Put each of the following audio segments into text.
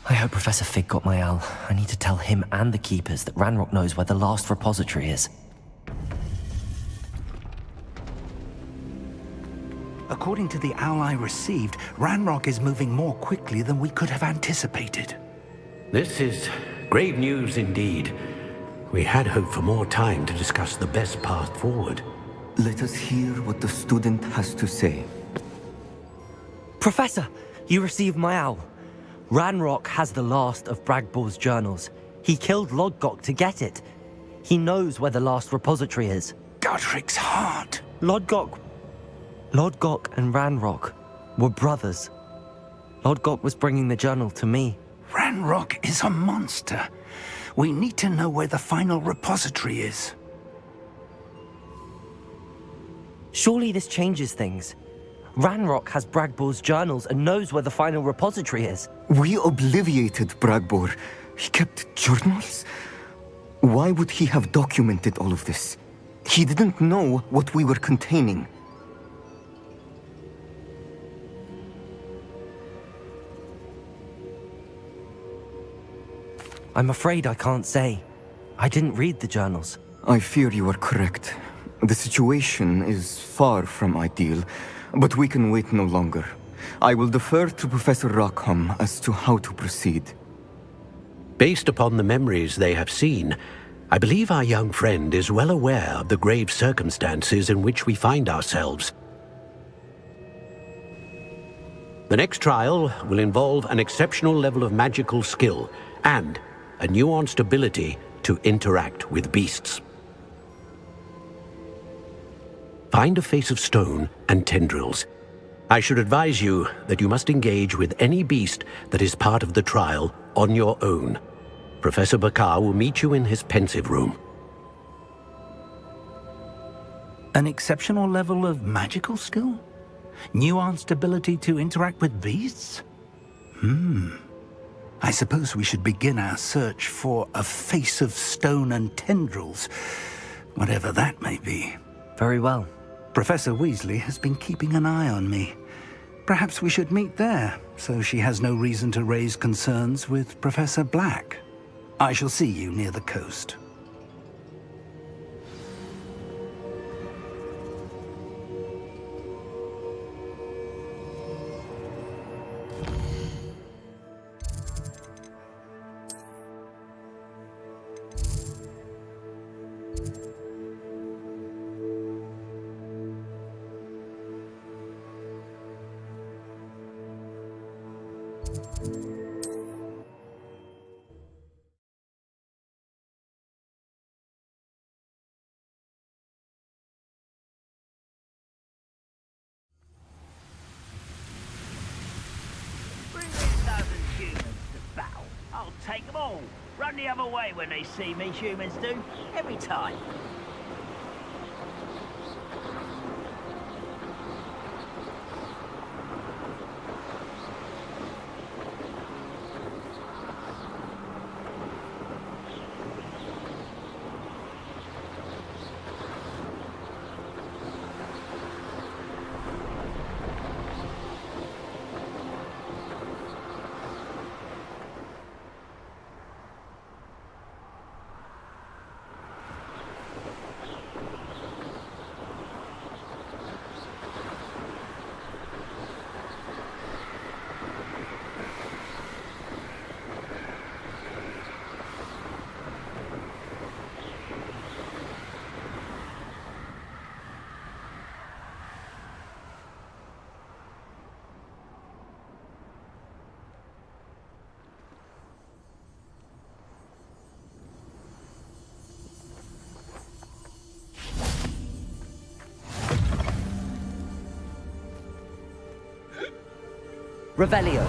I hope Professor Fig got my owl. I need to tell him and the Keepers that Ranrock knows where the last repository is. According to the owl I received, Ranrock is moving more quickly than we could have anticipated. This is grave news indeed. We had hoped for more time to discuss the best path forward. Let us hear what the student has to say. Professor, you received my owl. Ranrock has the last of Bragbor's journals. He killed Lodgok to get it. He knows where the last repository is. Godric's heart. Lodgok and Ranrock were brothers. Lodgok was bringing the journal to me. Ranrock is a monster. We need to know where the final repository is. Surely this changes things. Ranrock has Bragbor's journals and knows where the final repository is. We obliviated Bragbor. He kept journals? Why would he have documented all of this? He didn't know what we were containing. I'm afraid I can't say. I didn't read the journals. I fear you are correct. The situation is far from ideal, but we can wait no longer. I will defer to Professor Rockham as to how to proceed. Based upon the memories they have seen, I believe our young friend is well aware of the grave circumstances in which we find ourselves. The next trial will involve an exceptional level of magical skill and a nuanced ability to interact with beasts. Find a face of stone and tendrils. I should advise you that you must engage with any beast that is part of the trial on your own. Professor Bakar will meet you in his pensive room. An exceptional level of magical skill? Nuanced ability to interact with beasts? I suppose we should begin our search for a face of stone and tendrils, whatever that may be. Very well. Professor Weasley has been keeping an eye on me. Perhaps we should meet there, so she has no reason to raise concerns with Professor Black. I shall see you near the coast. Take them all. Run the other way when they see me, humans do. Every time. Revelio.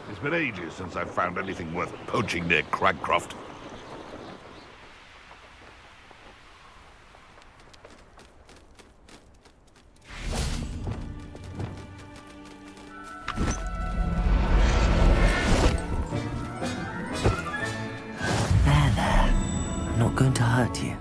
It's been ages since I've found anything worth poaching near Cragcroft. not going to hurt you.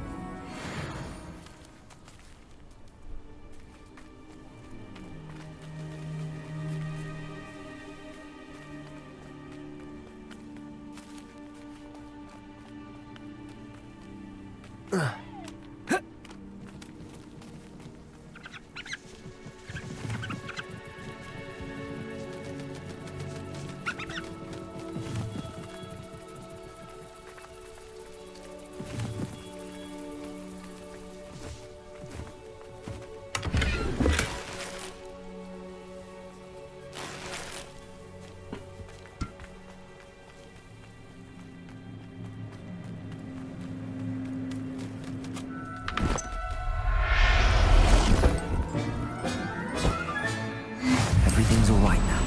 Everything's all right now.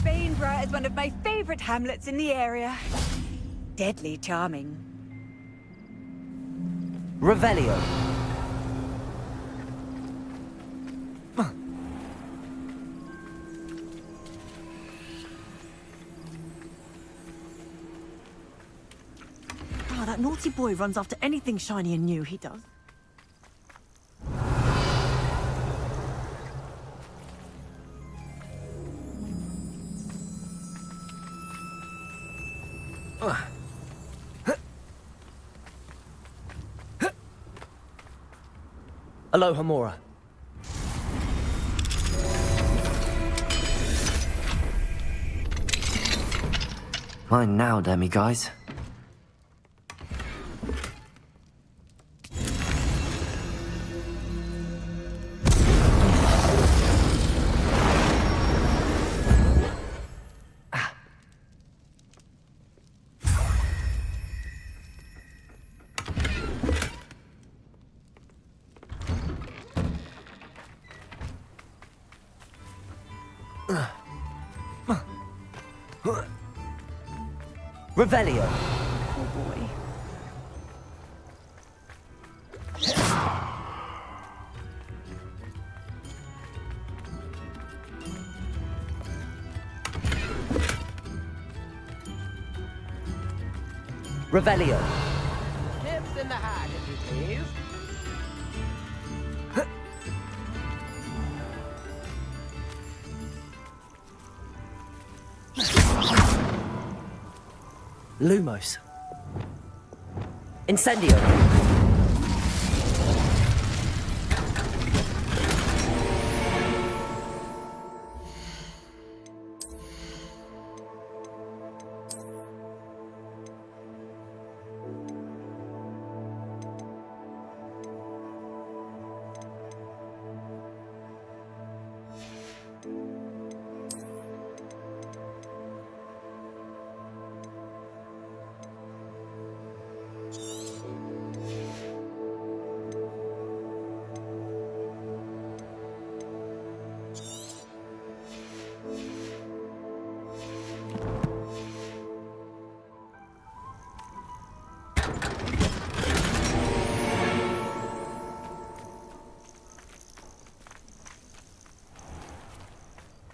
Bainborough is one of my favorite hamlets in the area. Deadly charming. Revelio. Oh, that naughty boy runs after anything shiny and new, he does. Aloha Mora. Mine now, demi guys. Revelio. Oh boy. Revelio. Nips in the hat, if you please. Lumos. Incendio.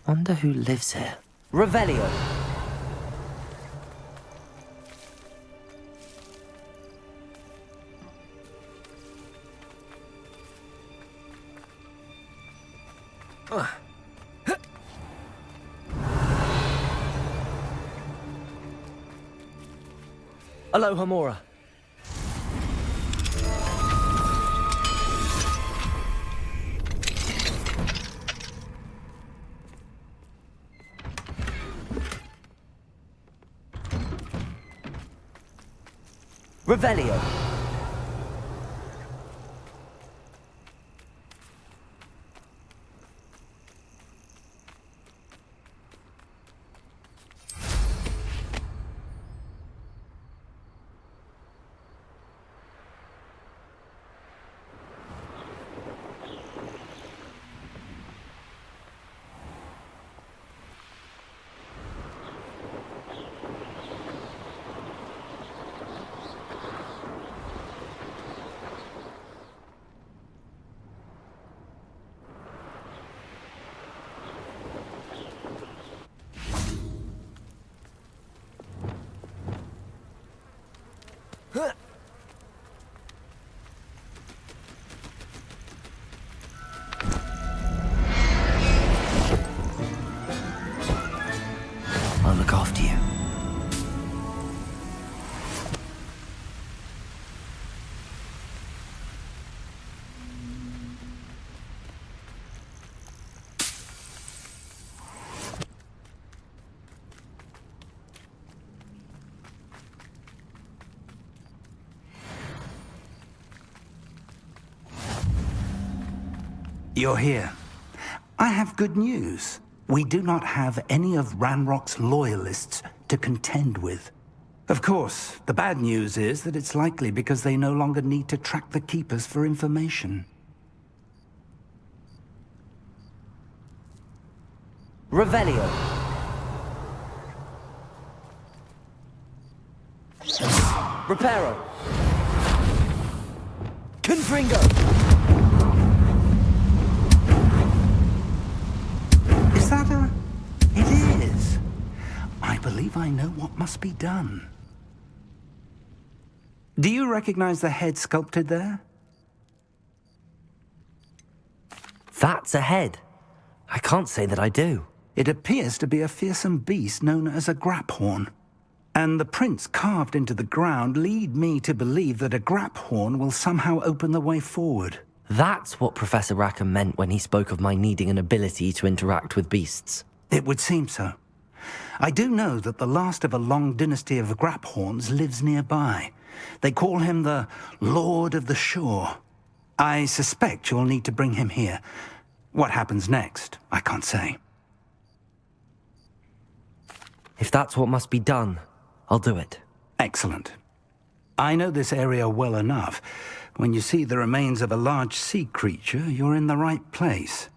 Wonder who lives here. Revelio. Aloha Mora. Revelio. You're here. I have good news. We do not have any of Ranrock's loyalists to contend with. Of course, the bad news is that it's likely because they no longer need to track the Keepers for information. Revelio. Reparo. Confringo. Is that a... It is. I believe I know what must be done. Do you recognize the head sculpted there? That's a head. I can't say that I do. It appears to be a fearsome beast known as a graphorn. And the prints carved into the ground lead me to believe that a graphorn will somehow open the way forward. That's what Professor Rackham meant when he spoke of my needing an ability to interact with beasts. It would seem so. I do know that the last of a long dynasty of graphorns lives nearby. They call him the Lord of the Shore. I suspect you'll need to bring him here. What happens next, I can't say. If that's what must be done, I'll do it. Excellent. I know this area well enough. When you see the remains of a large sea creature, you're in the right place.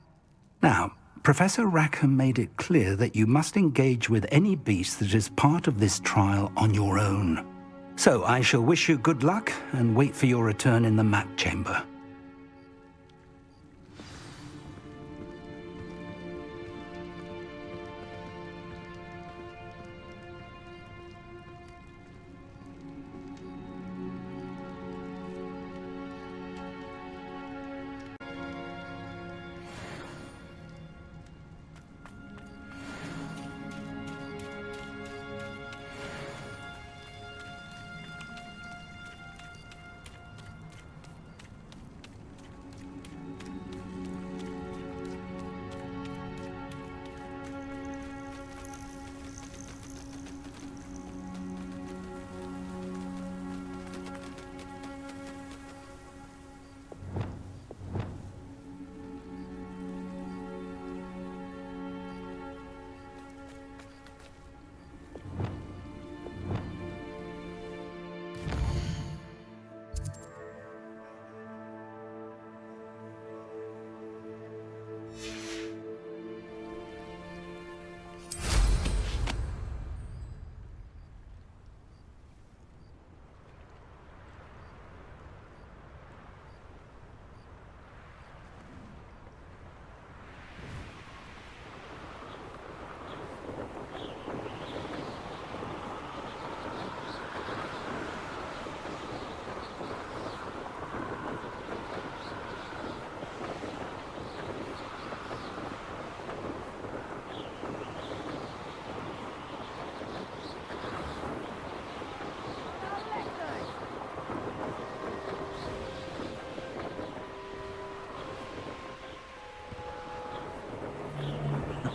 Now, Professor Rackham made it clear that you must engage with any beast that is part of this trial on your own. So I shall wish you good luck and wait for your return in the map chamber.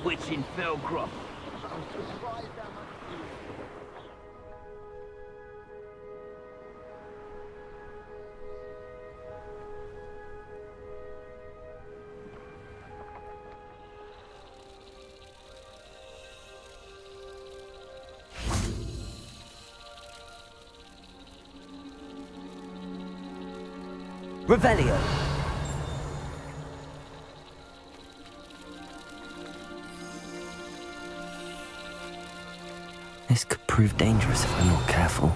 Witch in Felcroft. Revelio. This could prove dangerous if I'm not careful.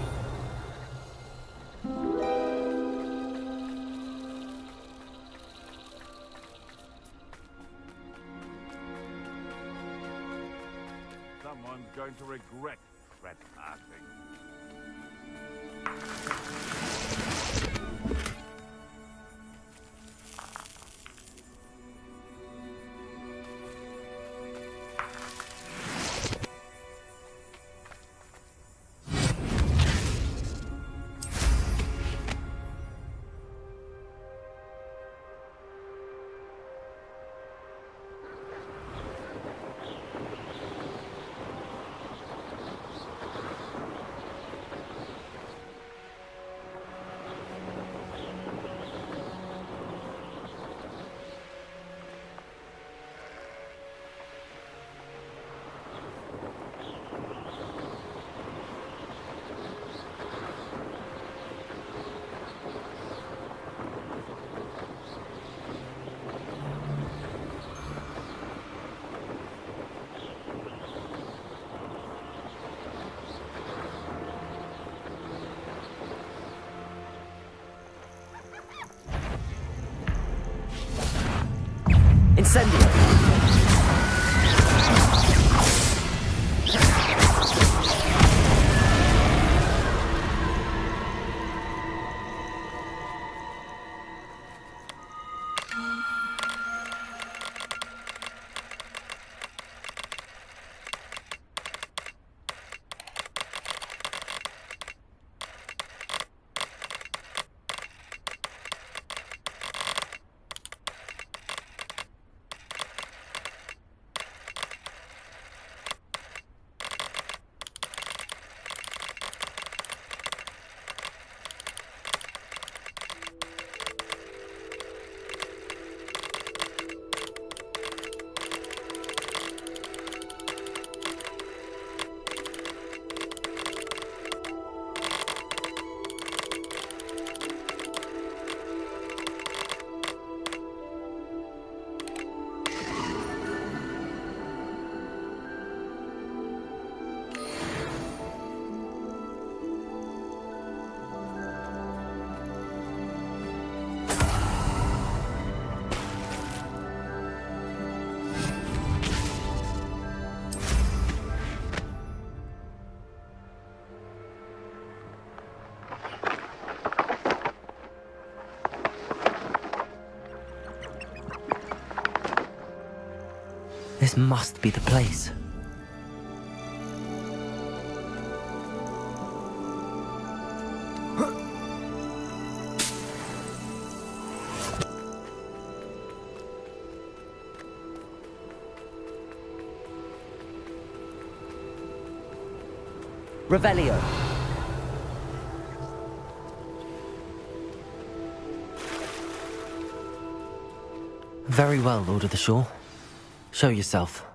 Someone's going to regret trespassing. Incendio! This must be the place. Revelio. Very well, Lord of the Shore. Show yourself.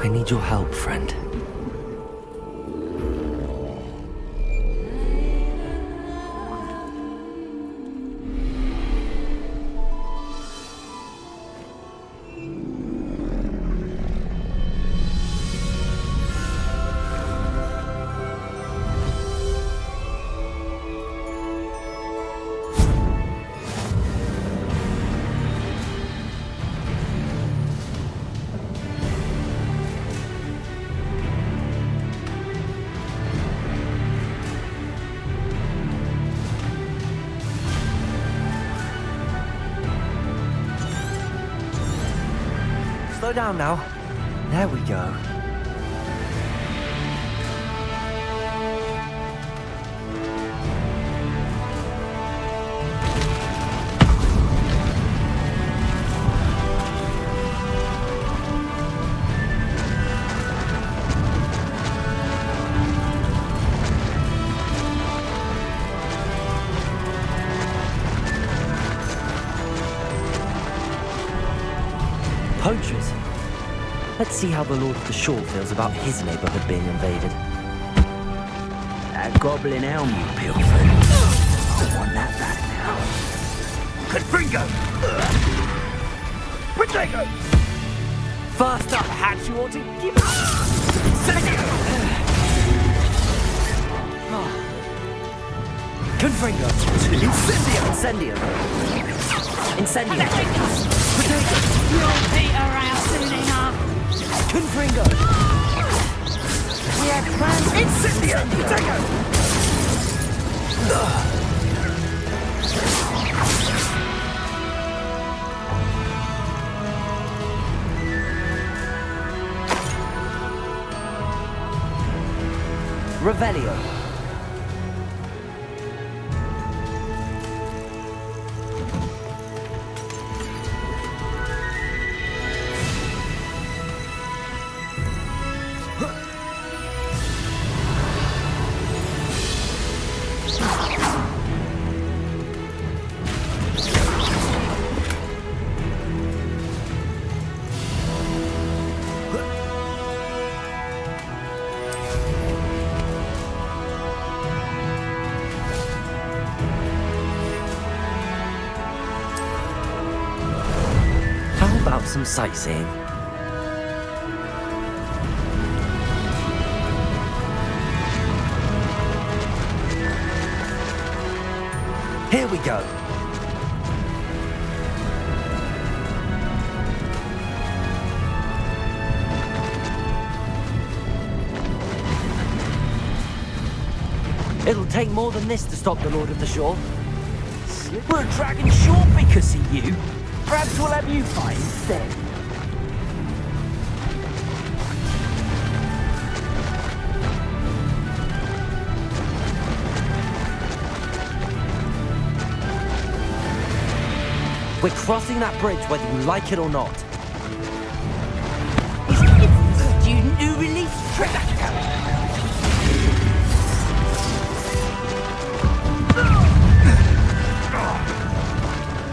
I need your help, friend. Slow down now. There we go. Poachers. Let's see how the Lord of the Shore feels about his neighborhood being invaded. That goblin elm, you pilfer. I want that back now. Confringo! Potato! Faster! Perhaps you ought to give up. Incendio! Confringo! Incendio! Incendio! Potato! You'll beat around soon enough. Confringo! We had plans. Incendio! Potato! Revelio. How about some sightseeing? Here we go. It'll take more than this to stop the Lord of the Shore. We're a dragon short because of you. Perhaps we'll have you fight instead. We're crossing that bridge whether you like it or not. It's the student who released Treasure.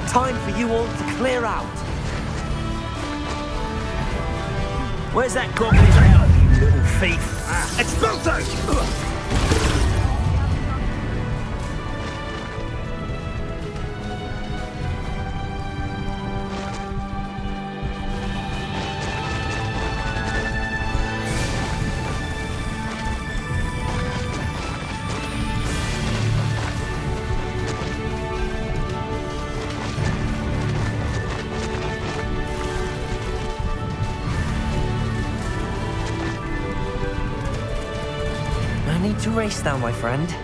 Time for you all to clear out. Where's that goblin elm, you little thief? Expulso! No need to race now, my friend.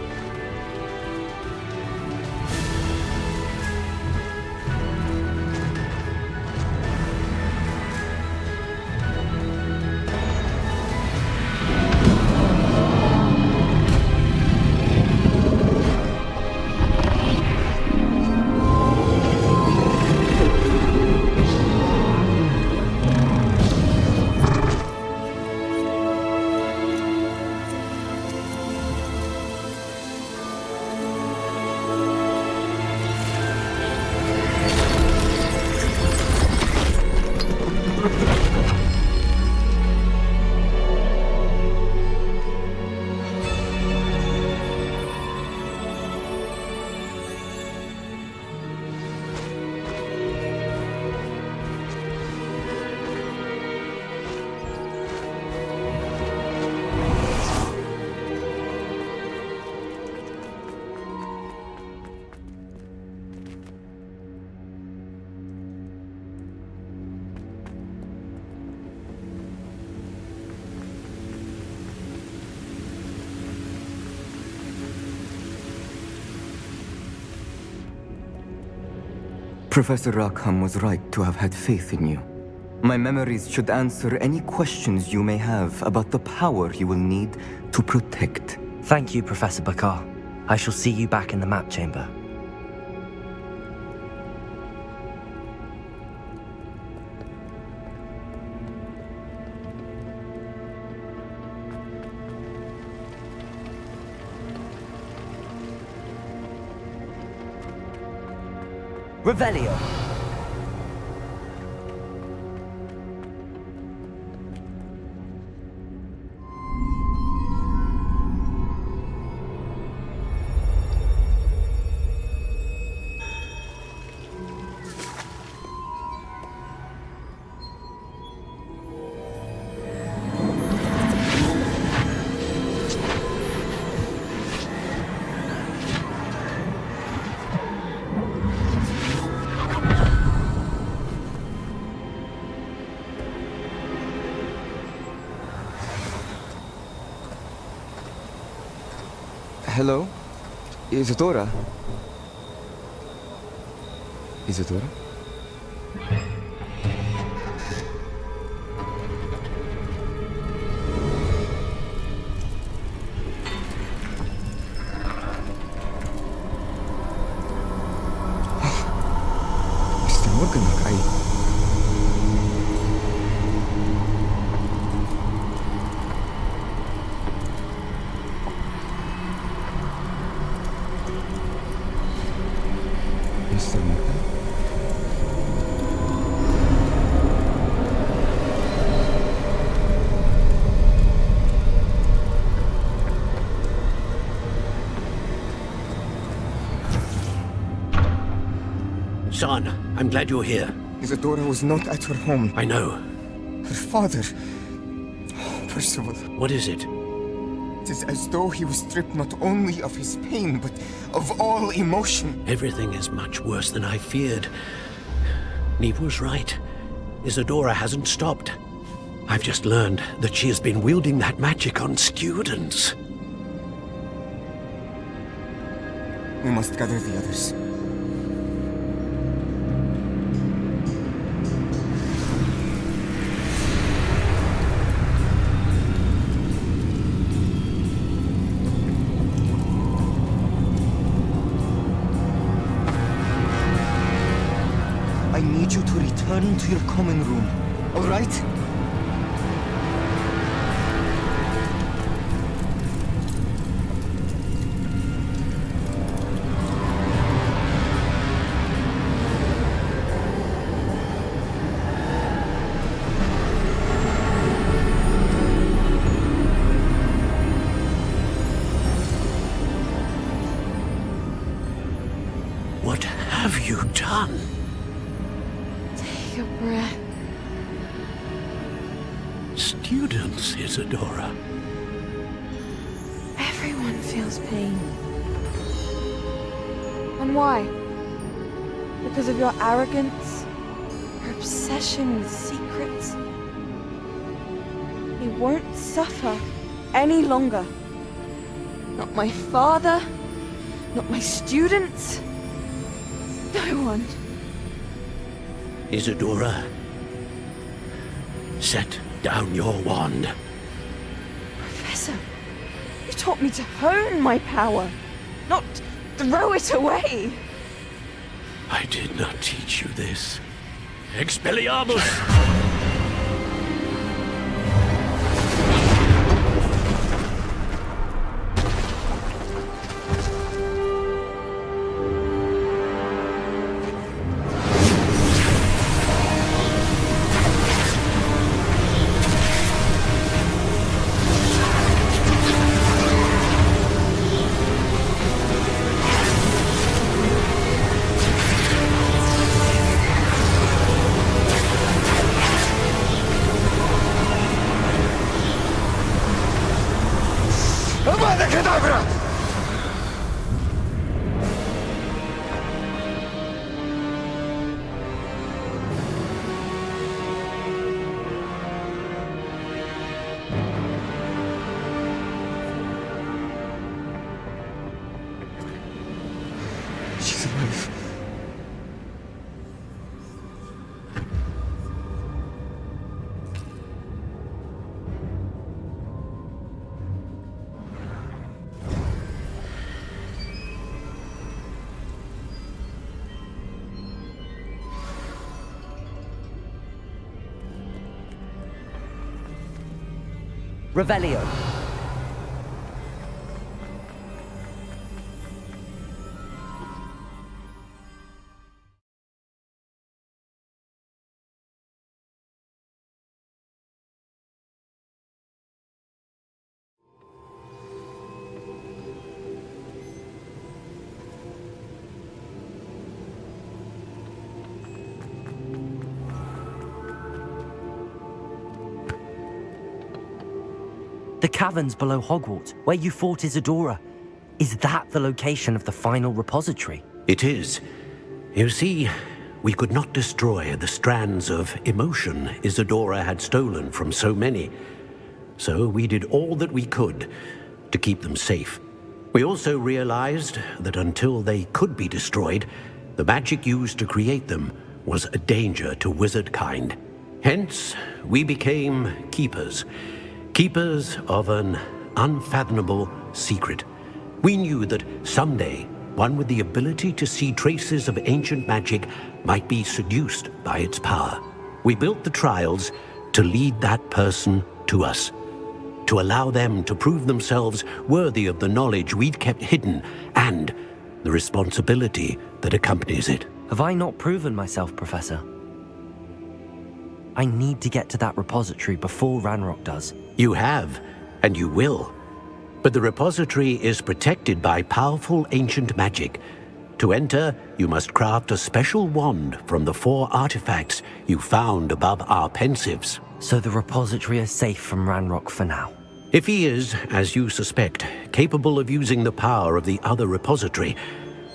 Professor Rackham was right to have had faith in you. My memories should answer any questions you may have about the power you will need to protect. Thank you, Professor Bakar. I shall see you back in the map chamber. Revelio. Hello? Isadora? Isadora? Mr. Morganlock, Mr. Morgan? Son, I'm glad you're here. Isadora was not at her home. I know. Her father... Oh, Percival. What is it? It is as though he was stripped not only of his pain, but of all emotion. Everything is much worse than I feared. Neve was right. Isadora hasn't stopped. I've just learned that she has been wielding that magic on students. We must gather the others. I need you to return to your common room, all right? What have you done? Take a breath. Students, Isadora. Everyone feels pain. And why? Because of your arrogance? Your obsession with secrets? He won't suffer any longer. Not my father, not my students, no one. Isadora, set down your wand. Professor, you taught me to hone my power, not throw it away. I did not teach you this. Expelliarmus! She's alive. Revelio. The caverns below Hogwarts, where you fought Isadora. Is that the location of the final repository? It is. You see, we could not destroy the strands of emotion Isadora had stolen from so many. So we did all that we could to keep them safe. We also realized that until they could be destroyed, the magic used to create them was a danger to wizard kind. Hence, we became keepers. Keepers of an unfathomable secret. We knew that someday, one with the ability to see traces of ancient magic might be seduced by its power. We built the trials to lead that person to us, to allow them to prove themselves worthy of the knowledge we'd kept hidden and the responsibility that accompanies it. Have I not proven myself, Professor? I need to get to that repository before Ranrock does. You have, and you will. But the repository is protected by powerful ancient magic. To enter, you must craft a special wand from the 4 artifacts you found above our pensives. So the repository is safe from Ranrock for now. If he is, as you suspect, capable of using the power of the other repository,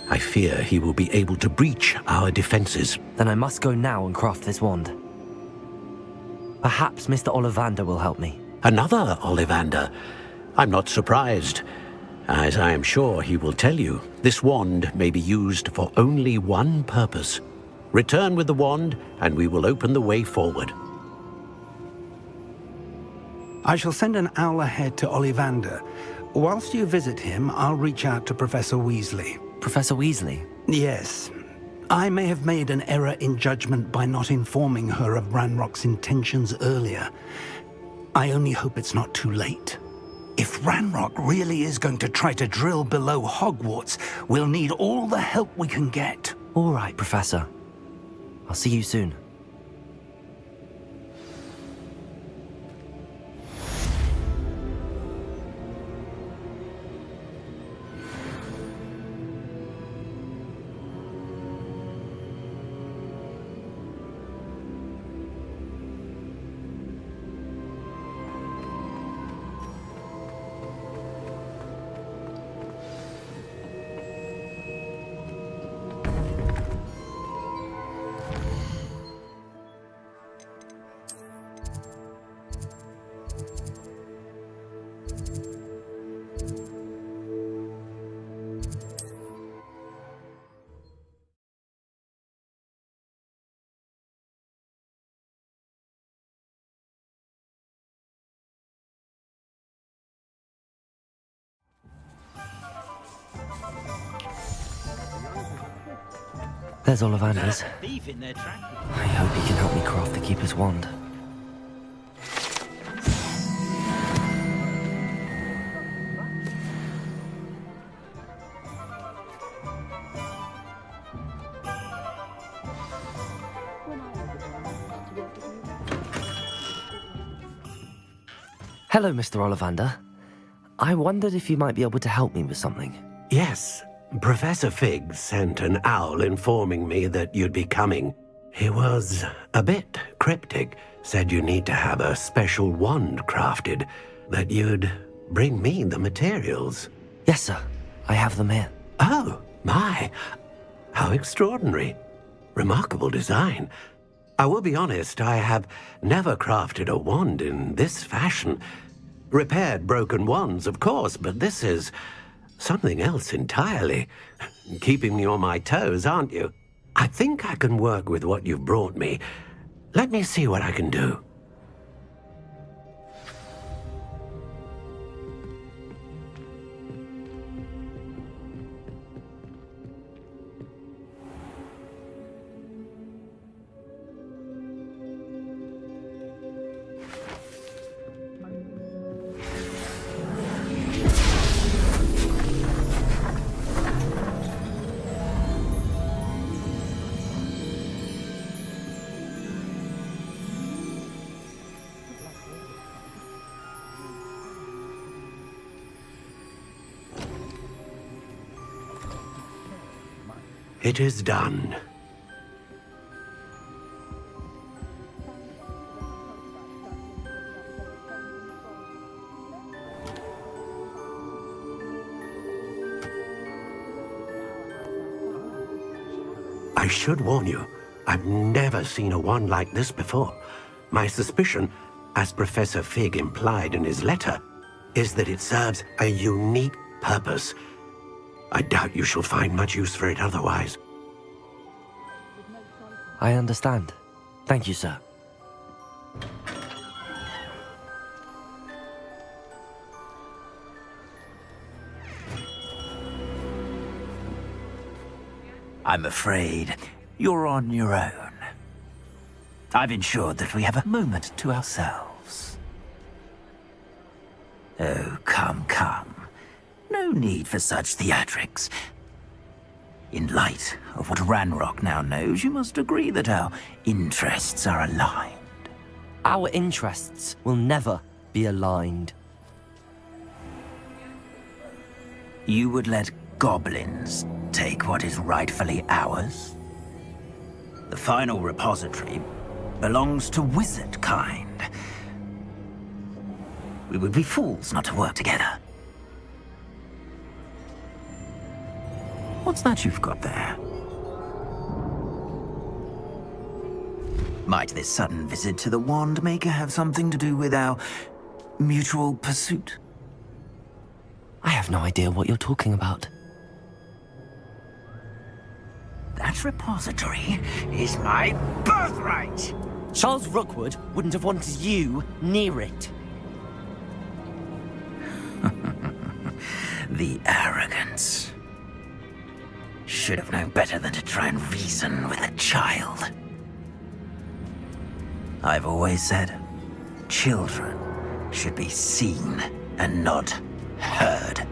I fear he will be able to breach our defenses. Then I must go now and craft this wand. Perhaps Mr. Ollivander will help me. Another Ollivander? I'm not surprised. As I am sure he will tell you, this wand may be used for only one purpose. Return with the wand, and we will open the way forward. I shall send an owl ahead to Ollivander. Whilst you visit him, I'll reach out to Professor Weasley. Professor Weasley? Yes. I may have made an error in judgment by not informing her of Ranrock's intentions earlier. I only hope it's not too late. If Ranrock really is going to try to drill below Hogwarts, we'll need all the help we can get. All right, Professor. I'll see you soon. There's Ollivander's. I hope he can help me craft the Keeper's wand. Hello, Mr. Ollivander. I wondered if you might be able to help me with something. Yes, Professor Fig sent an owl informing me that you'd be coming. He was a bit cryptic, said you need to have a special wand crafted, that you'd bring me the materials. Yes, sir. I have them here. Oh, my. How extraordinary. Remarkable design. I will be honest, I have never crafted a wand in this fashion. Repaired broken wands, of course, but this is something else entirely. Keeping me on my toes, aren't you? I think I can work with what you've brought me. Let me see what I can do. It is done. I should warn you, I've never seen a wand like this before. My suspicion, as Professor Fig implied in his letter, is that it serves a unique purpose. I doubt you shall find much use for it otherwise. I understand. Thank you, sir. I'm afraid you're on your own. I've ensured that we have a moment to ourselves. Oh, come, come. No need for such theatrics. In light of what Ranrock now knows, you must agree that our interests are aligned. Our interests will never be aligned. You would let goblins take what is rightfully ours? The final repository belongs to wizard kind. We would be fools not to work together. What's that you've got there? Might this sudden visit to the Wand Maker have something to do with our mutual pursuit? I have no idea what you're talking about. That repository is my birthright! Charles Rookwood wouldn't have wanted you near it. The arrogance. Should have known better than to try and reason with a child. I've always said, children should be seen and not heard.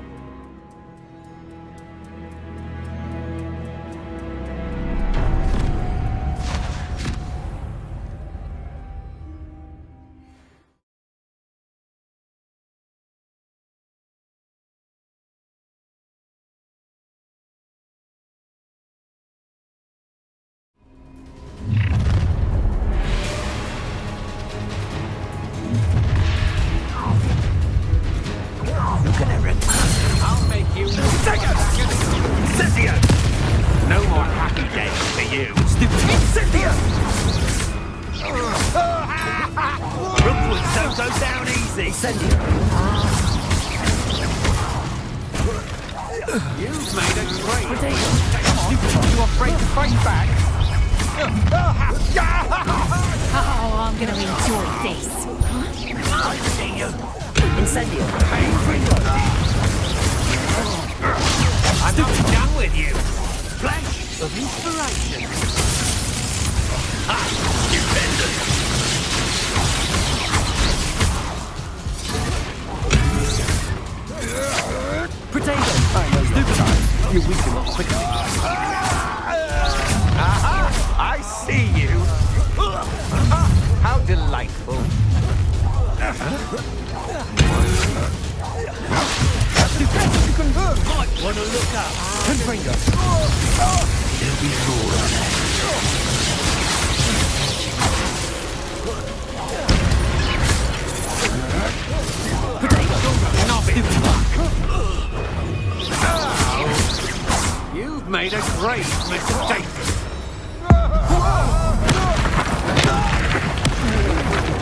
You've made a great mistake.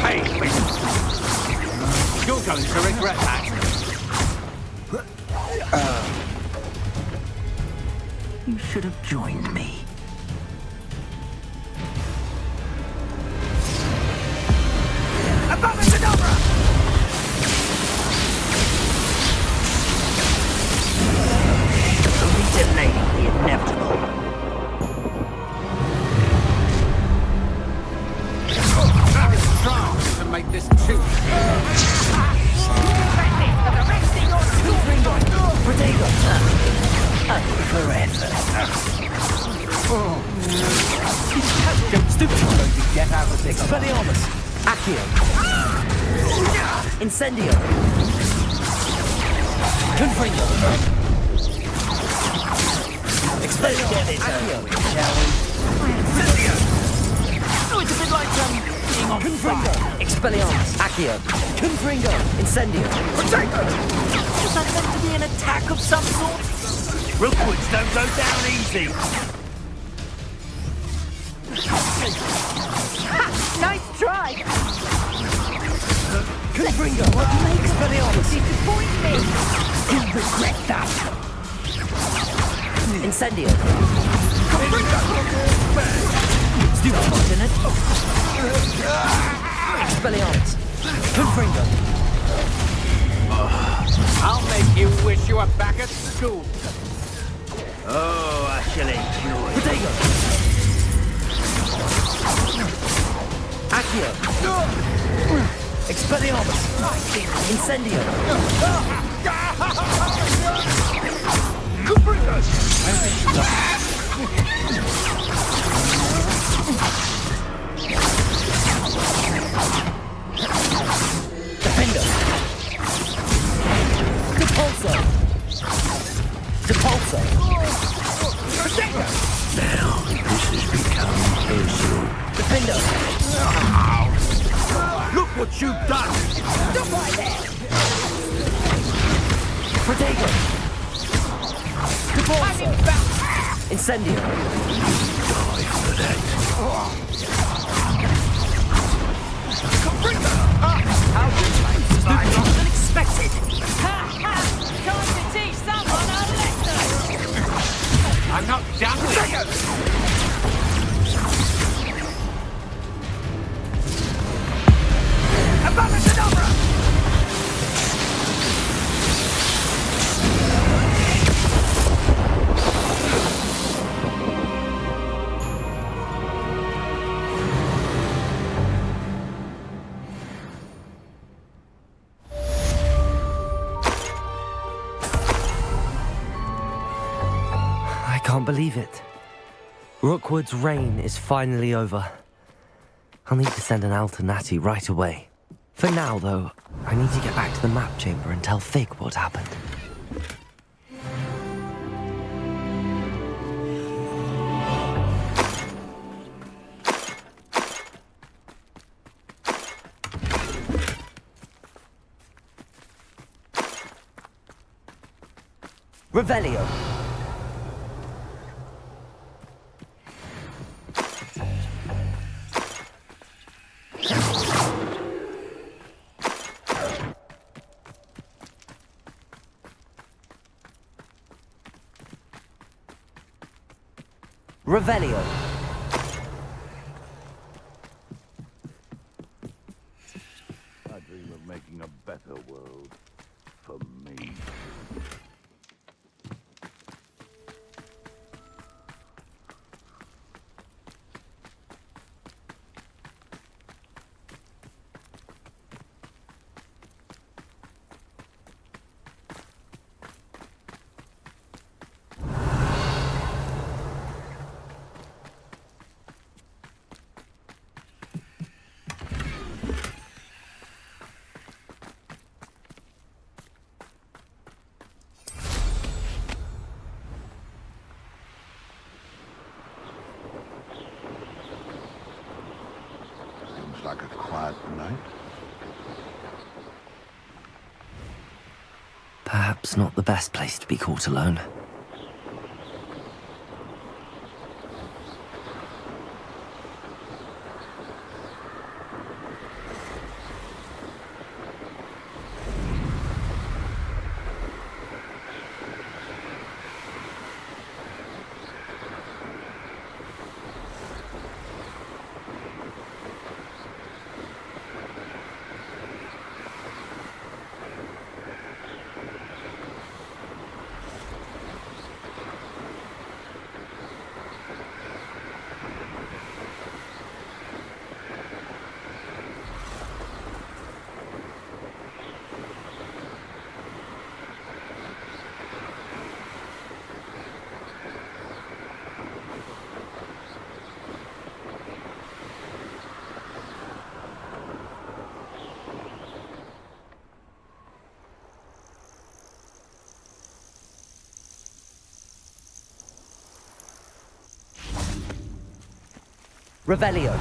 Hey, you're going to regret that. You should have joined me. Delaying the inevitable. Very strong to make this too. Forever. Stupid going to get out of this. Expelliarmus. Accio. Incendio. Confringo. Accio. Oh, it's a bit like being on fire. Expelliarmus. Accio. Confringo. Incendio. Was that meant to be an attack of some sort? Rookwoods don't go down easy. Nice try! Confringo. Expelliarmus. Disappoint me! You'll regret that. Incendio. Stupid. Expelliarmus. Confringo. I'll make you wish you were back at school. Oh, I shall enjoy. Protego. Accio. Expelliarmus. Incendio. Defender. Depulso. Depulso. Now, this has become personal. Defender. Look what you've done. Stop right there! Protego. Depulso. Incendio. Die for that. How unexpected. Ha ha! Time to teach someone a lesson! I'm not done with you. I can't believe it. Rookwood's reign is finally over. I'll need to send an Alternati right away. For now, though, I need to get back to the map chamber and tell Fig what happened. Revelio. Revelio. I dream of making a better world for me. Like a quiet night. Perhaps not the best place to be caught alone. Revelio.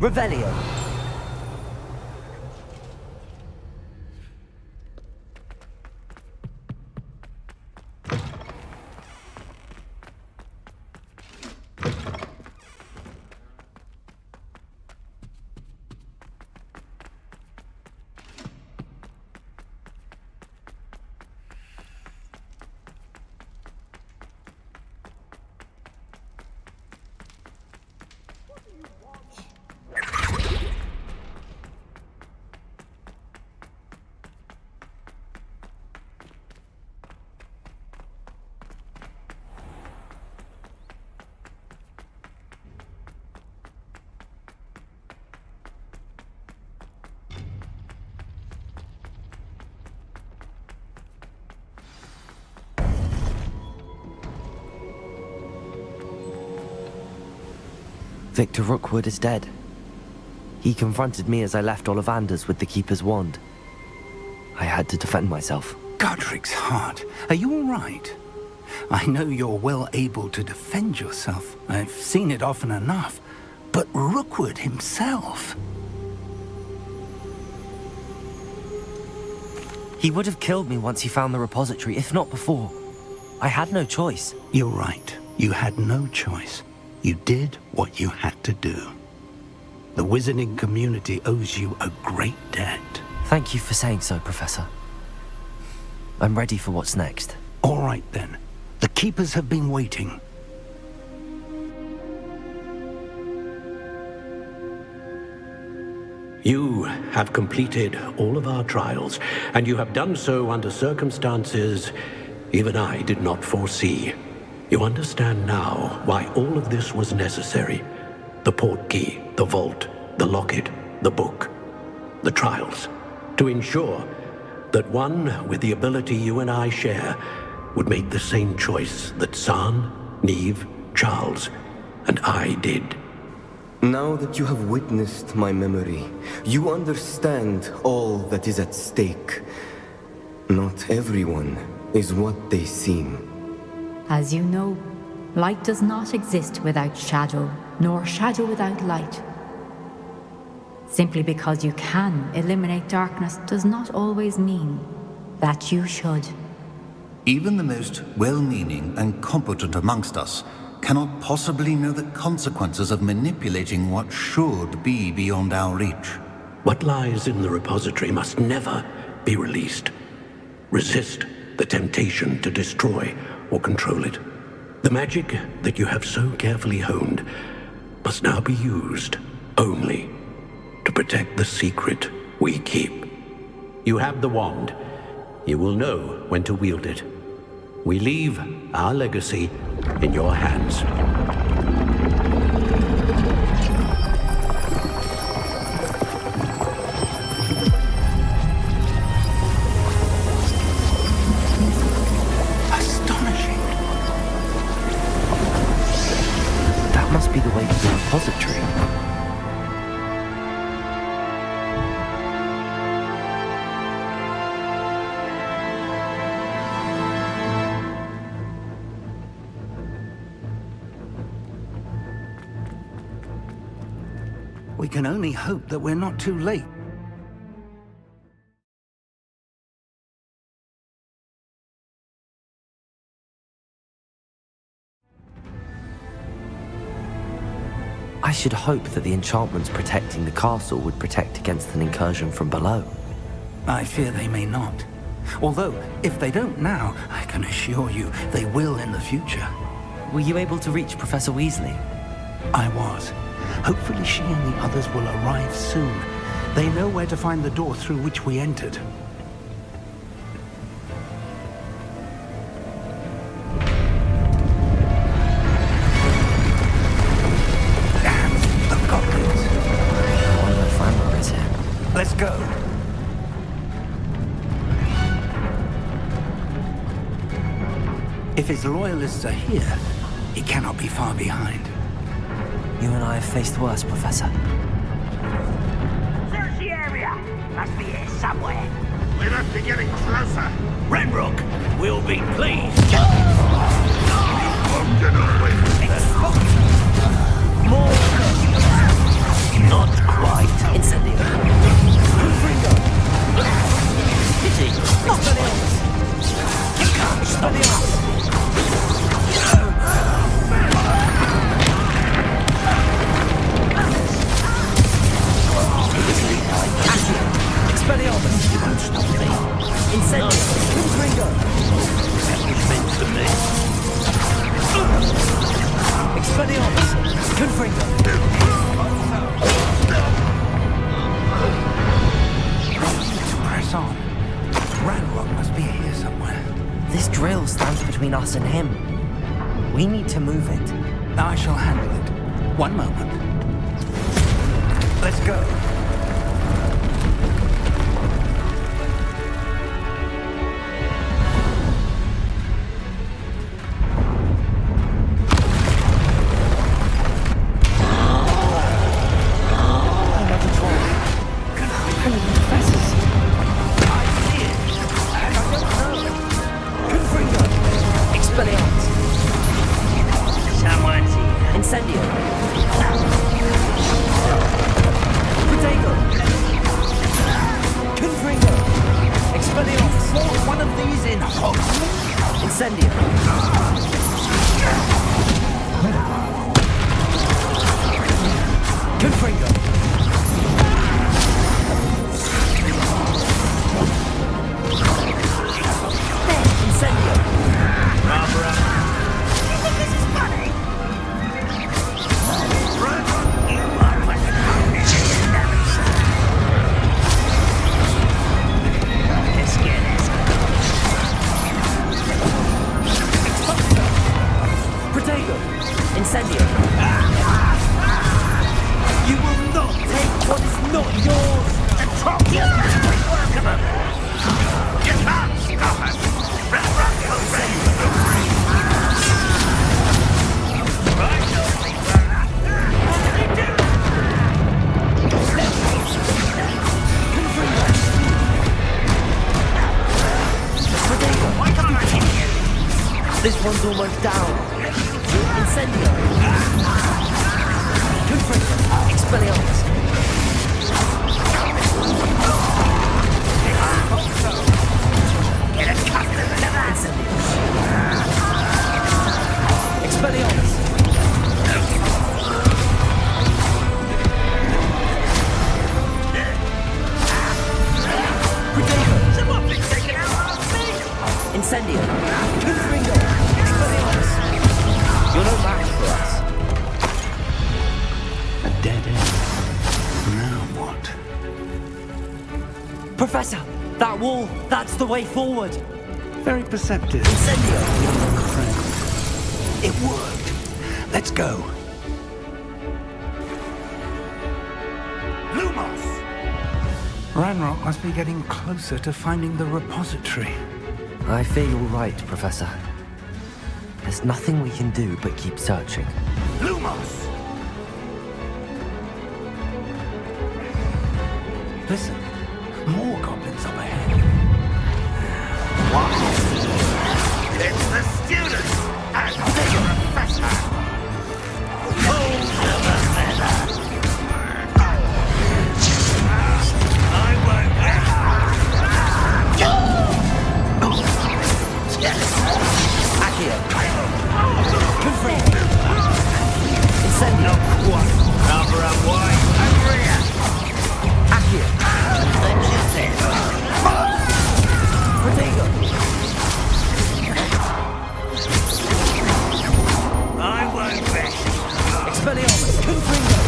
Revelio. Victor Rookwood is dead. He confronted me as I left Ollivander's with the Keeper's wand. I had to defend myself. Godric's heart, are you all right? I know you're well able to defend yourself. I've seen it often enough. But Rookwood himself... He would have killed me once he found the repository, if not before. I had no choice. You're right. You had no choice. You did what you had to do. The wizarding community owes you a great debt. Thank you for saying so, Professor. I'm ready for what's next. All right, then. The Keepers have been waiting. You have completed all of our trials, and you have done so under circumstances even I did not foresee. You understand now why all of this was necessary. The portkey, the vault, the locket, the book, the trials. To ensure that one with the ability you and I share would make the same choice that San, Neve, Charles, and I did. Now that you have witnessed my memory, you understand all that is at stake. Not everyone is what they seem. As you know, light does not exist without shadow, nor shadow without light. Simply because you can eliminate darkness does not always mean that you should. Even the most well-meaning and competent amongst us cannot possibly know the consequences of manipulating what should be beyond our reach. What lies in the repository must never be released. Resist the temptation to destroy or control it. The magic that you have so carefully honed must now be used only to protect the secret we keep. You have the wand. You will know when to wield it. We leave our legacy in your hands. That must be the way to the repository. We can only hope that we're not too late. I should hope that the enchantments protecting the castle would protect against an incursion from below. I fear they may not. Although, if they don't now, I can assure you they will in the future. Were you able to reach Professor Weasley? I was. Hopefully she and the others will arrive soon. They know where to find the door through which we entered. Damn, the goblins. I wonder if Ranrock is here. Let's go. If his loyalists are here, he cannot be far behind. You and I have faced worse, Professor. Search the area! Must be here somewhere. We must be getting closer. Ranrock will be pleased. Won't get away with that. More. Not quite. Incendio. Pity. You can't stop us. Expelliarmus! You won't stop me. Incendio! Confringo! That was meant for me. Expelliarmus! Confringo! Press on. Ranrock must be here somewhere. This drill stands between us and him. We need to move it. I shall handle it. One moment. Let's go. This one's almost down. Incendio. Confringo. Expelliarmus. Incendio. Expelliarmus. Incendio. Confringo. Expelliarmus. You're no match for us. A dead end. Now what? Professor, that wall, that's the way forward. Very perceptive. Incendio. It worked. Let's go. Lumos! Ranrock must be getting closer to finding the repository. I fear you're right, Professor. There's nothing we can do but keep searching. Lumos! Listen, more goblins up ahead. What? It's the students and the professor! Hold the feather! Incendio. Cover up wide and rear. Accio. Protego. I won't rest. Expelliarmus. Confringo.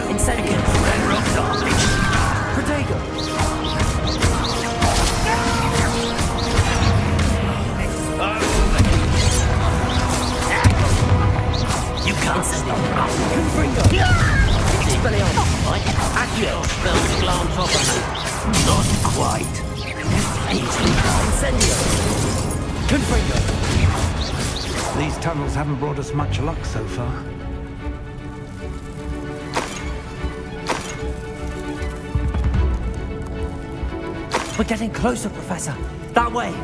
Incendio. Protego. You can't stop us. Confringo. Expelliarmus. Accio spells glance off of me. Not quite. Incendio. Confringo. These tunnels haven't brought us much luck so far. We're getting closer, Professor. That way.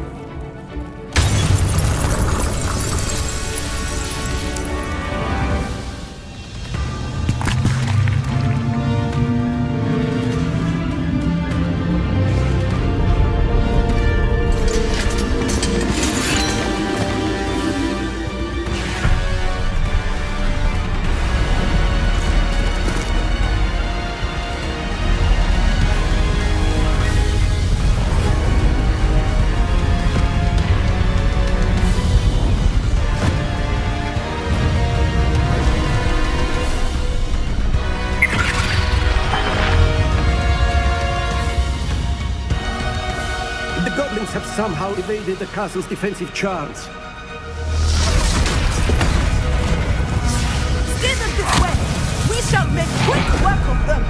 Have somehow evaded the castle's defensive charms. Steer them this way! We shall make quick work of them!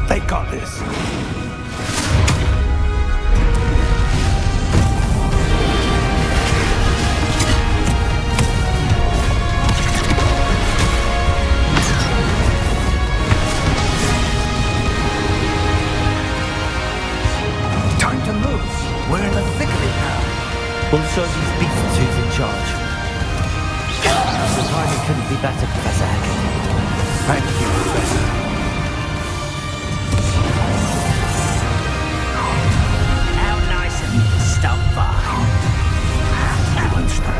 They got this. We're in the thick of it now. We'll show these beasts who's in charge. The timing couldn't be better, Professor Hackett. Thank you, Professor. How nice of you to stop by. You won't stop.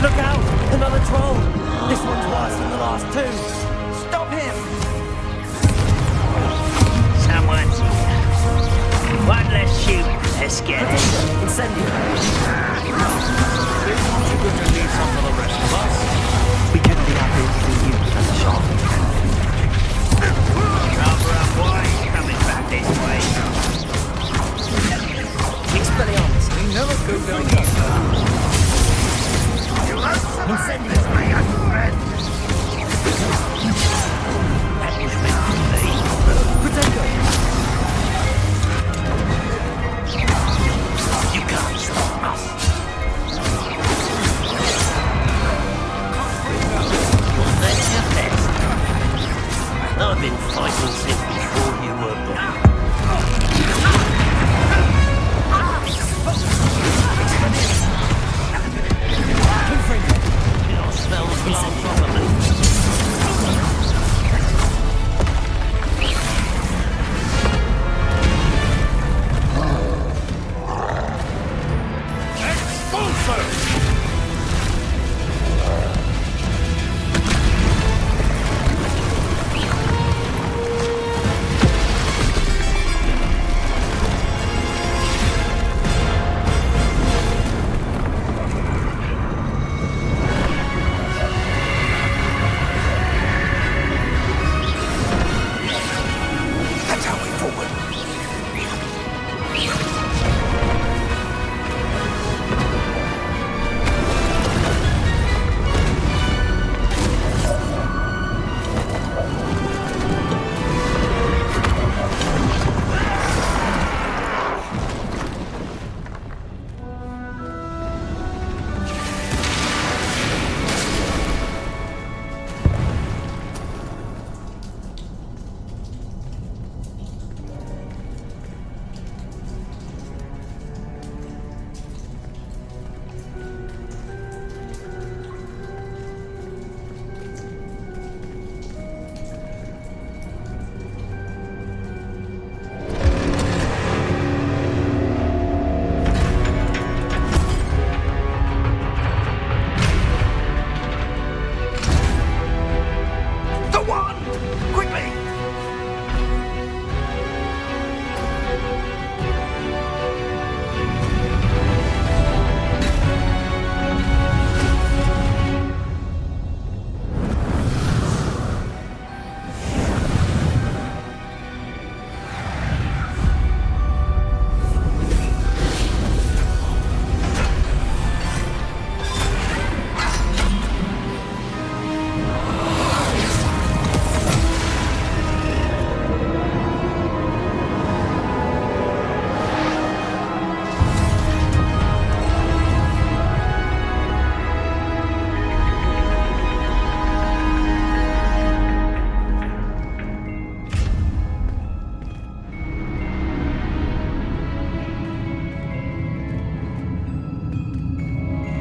Look out! Another troll! This one's worse than the last two! Stop him! Someone's here. One less shoot. Let's get it. Incendio. You going to leave some for the rest of us? We couldn't be happy to see you, Professor Sharp. Cover up wide. Coming back this way. Expelliarmus. We never go down that path. Incendio. That was meant to be. Protego. You can't stop us. That's your best. I've been fighting since before you were born.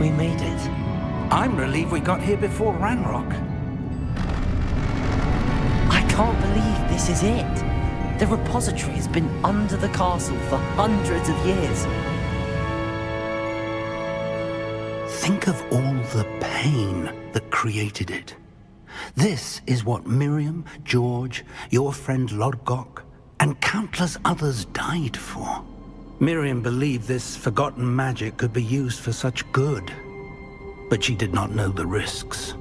We made it. I'm relieved we got here before Ranrock. I can't believe this is it. The repository has been under the castle for hundreds of years. Think of all the pain that created it. This is what Miriam, George, your friend Lodgok, and countless others died for. Miriam believed this forgotten magic could be used for such good, but she did not know the risks.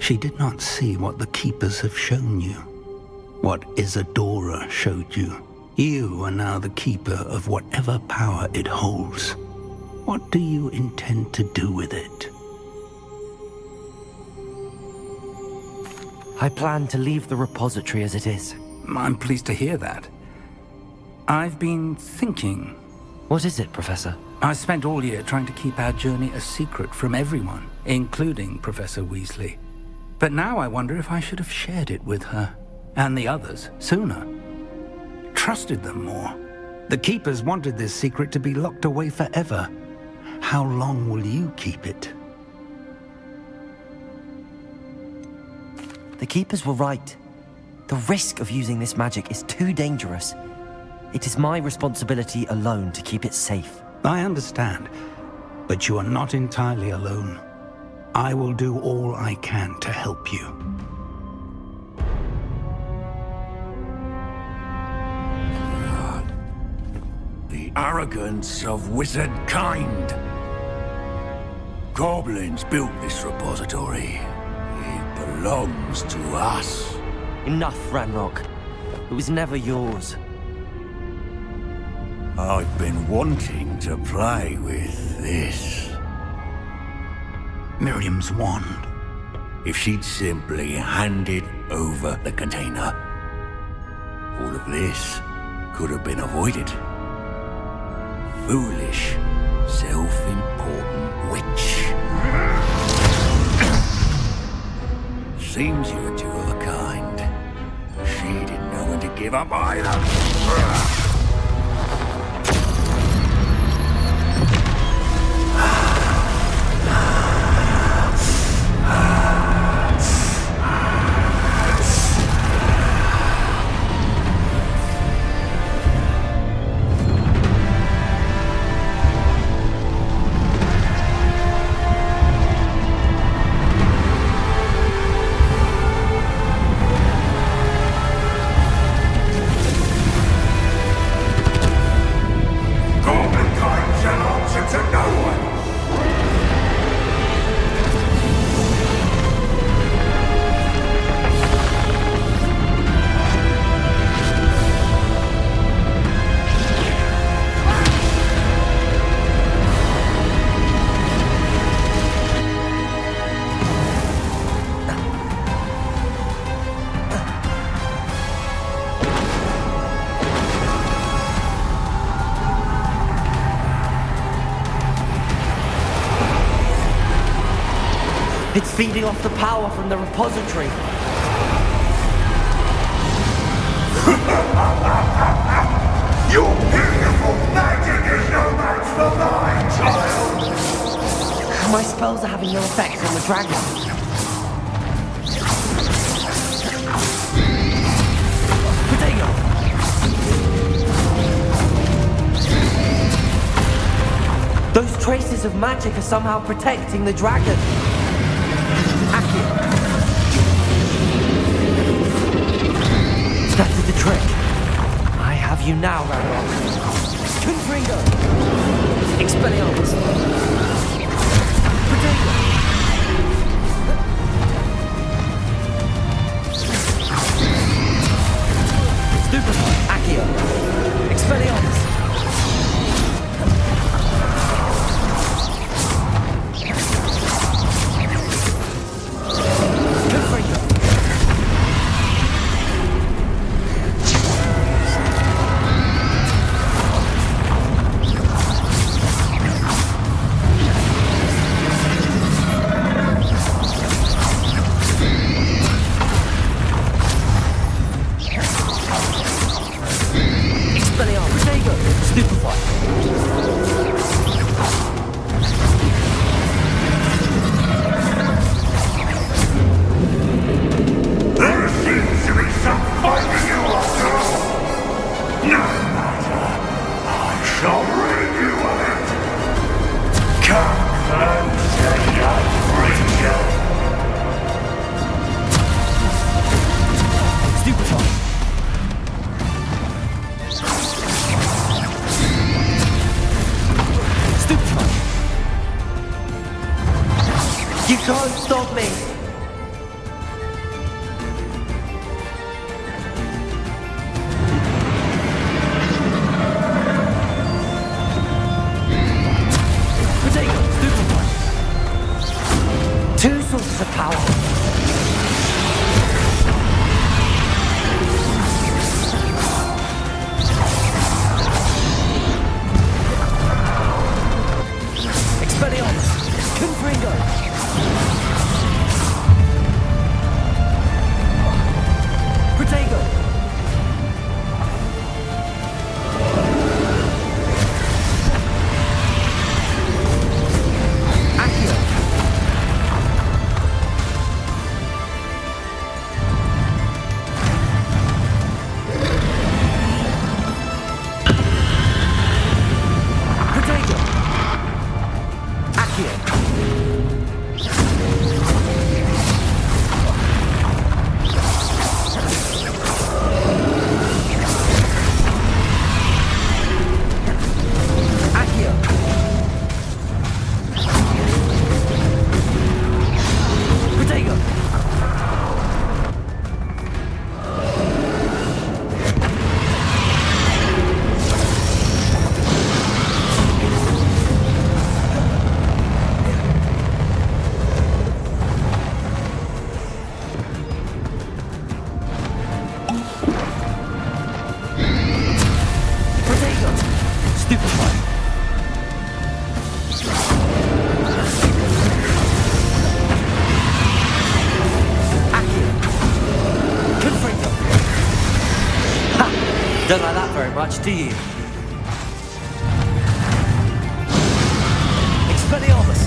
She did not see what the Keepers have shown you, what Isadora showed you. You are now the Keeper of whatever power it holds. What do you intend to do with it? I plan to leave the repository as it is. I'm pleased to hear that. I've been thinking. What is it, Professor? I spent all year trying to keep our journey a secret from everyone, including Professor Weasley. But now I wonder if I should have shared it with her, and the others, sooner. Trusted them more. The Keepers wanted this secret to be locked away forever. How long will you keep it? The Keepers were right. The risk of using this magic is too dangerous. It is my responsibility alone to keep it safe. I understand, but you are not entirely alone. I will do all I can to help you. The arrogance of wizard kind. Goblins built this repository. It belongs to us. Enough, Ranrock. It was never yours. I've been wanting to play with this. Miriam's wand. If she'd simply handed over the container, all of this could have been avoided. Foolish, self-important witch. Seems you were two of a kind. She didn't know when to give up either. It's feeding off the power from the repository. Your beautiful magic is no match for mine, child! My spells are having no effect on the dragon. Potato! Those traces of magic are somehow protecting the dragon. That did the trick. I have you now, Ranrock. Confringo! Expelliarmus! Potato! Stupefy! Accio! Expelliarmus! You can't stop me! Potato, stupefy! Two sources of power. Expelliarmus! Confringo! Protego! Accio! Protego! Accio! Accio! Protego! Protego! Stupefy! Accio! Confringo! Ha! Don't like that very much, do you? Expelliarmus!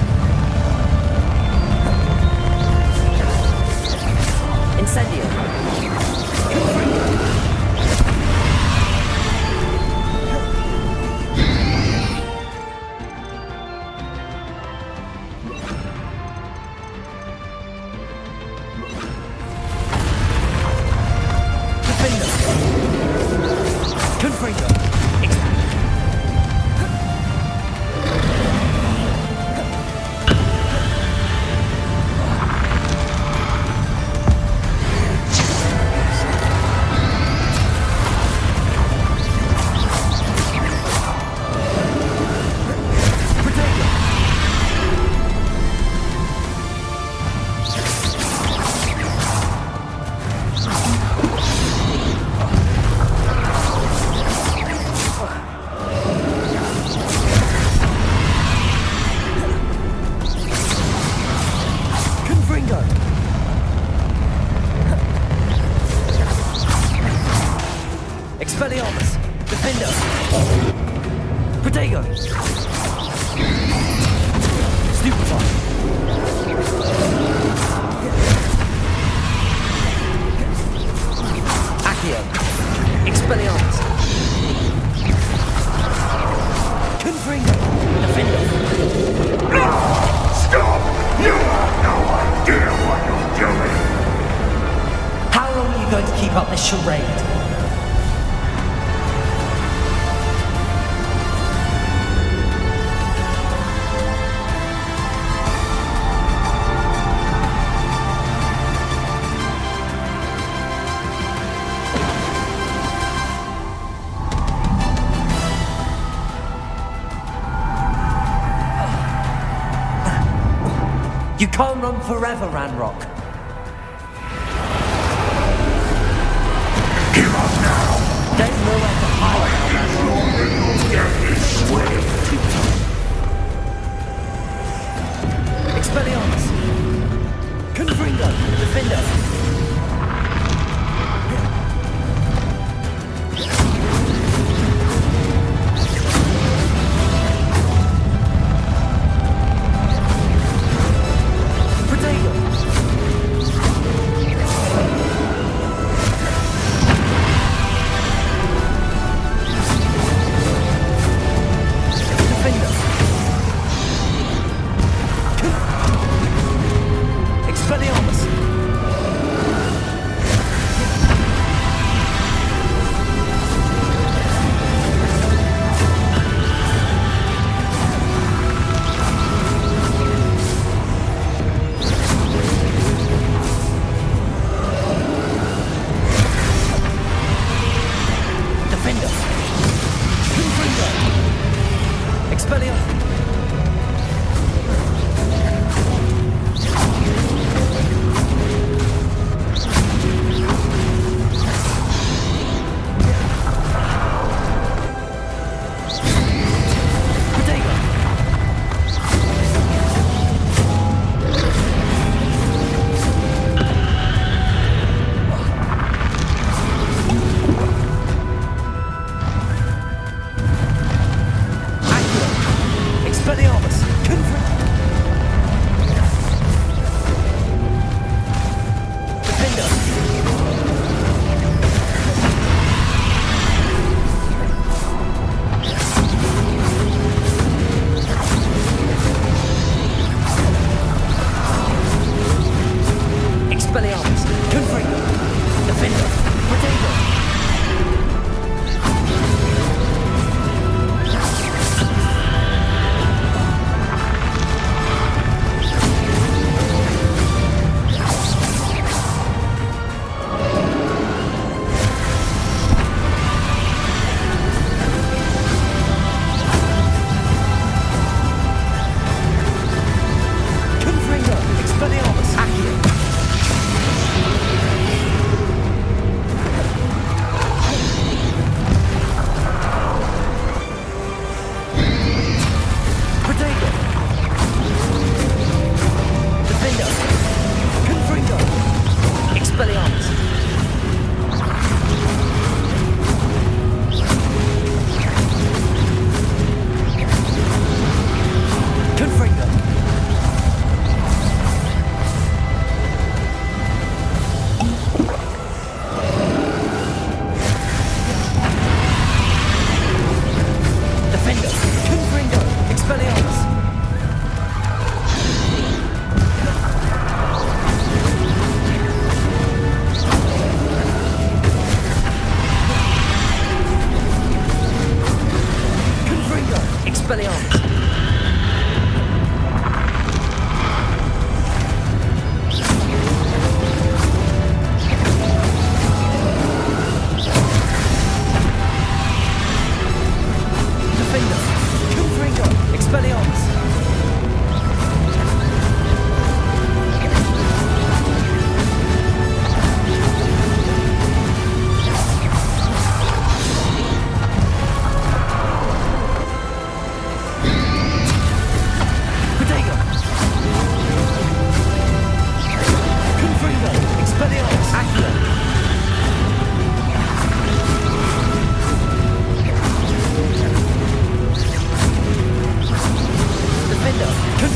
Incendio! Confringo! Defender! Confringo! Protego! Confringo! Expelliarmus! Defender! Protego! Stupefy! Accio! Expelliarmus! Confringo! Defender! Stop! You have no idea what you're doing! How long are you going to keep up this charade? You can't run forever, Ranrock. Give up now! There's nowhere to hide. Death is swift! Expelliarmus! Confringo! Defender! Protego!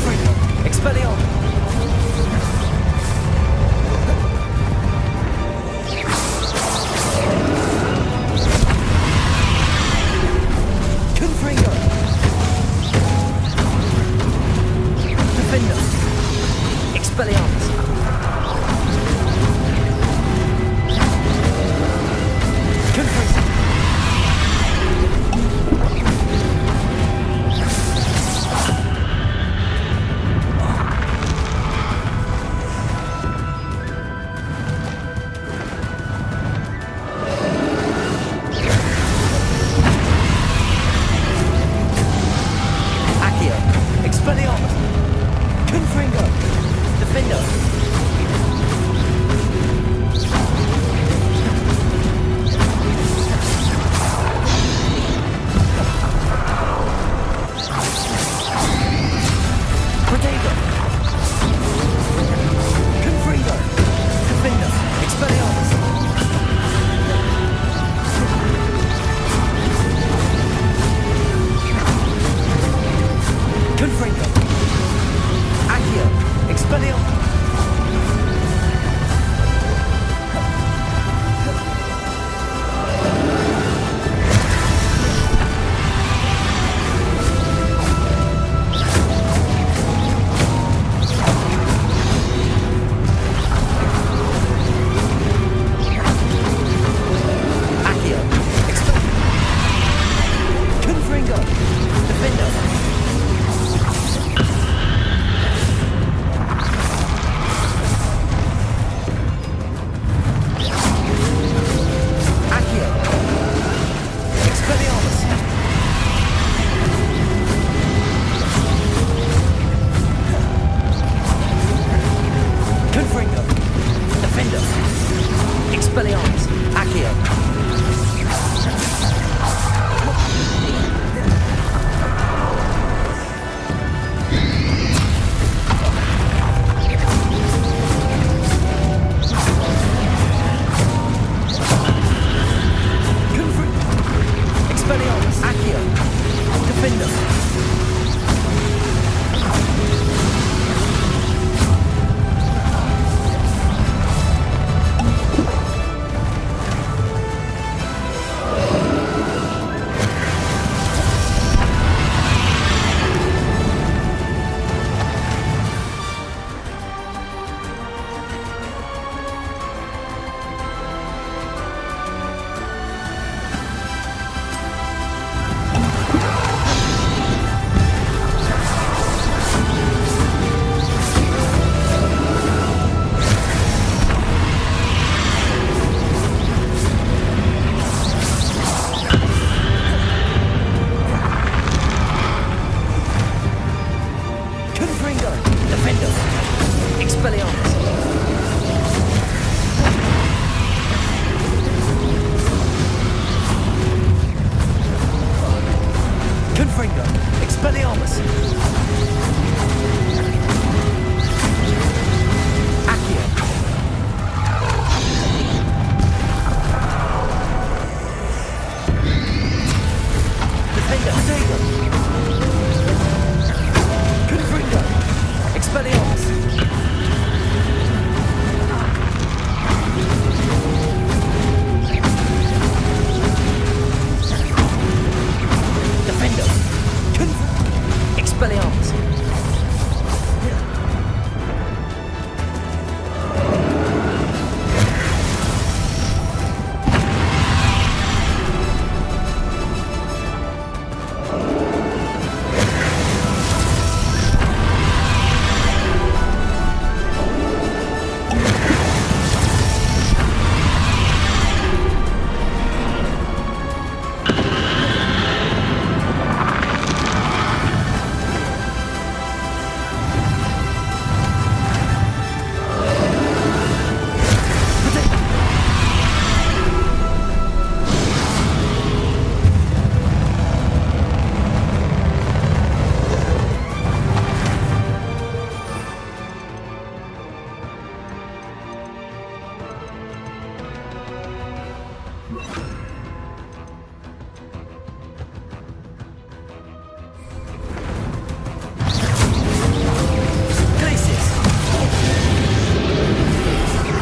Confringo! Expelliarmus! Confringo! Defender! Expelliarmus! Confringo!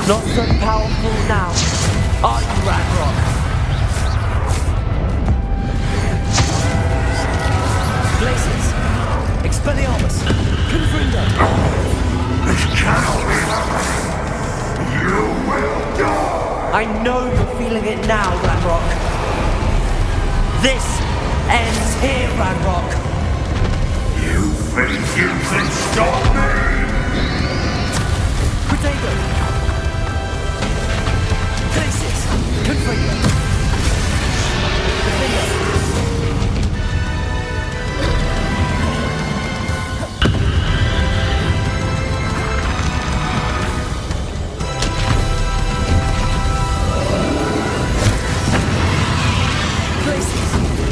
Not so powerful now, are you, Ranrock? Glacius, Expelliarmus, Confringo. This cannot be happening. You will die. I know you're feeling it now, Ranrock. This ends here, Ranrock. You think you can stop me? Potato. Glacius, Confringo. Defender.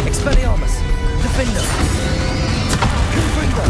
Expelliarmus, Defender, Confringo,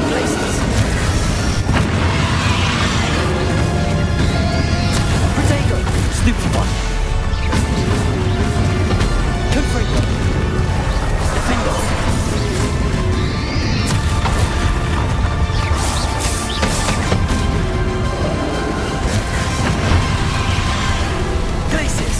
Glacius, Potato, Defender, Confringo, Glacius.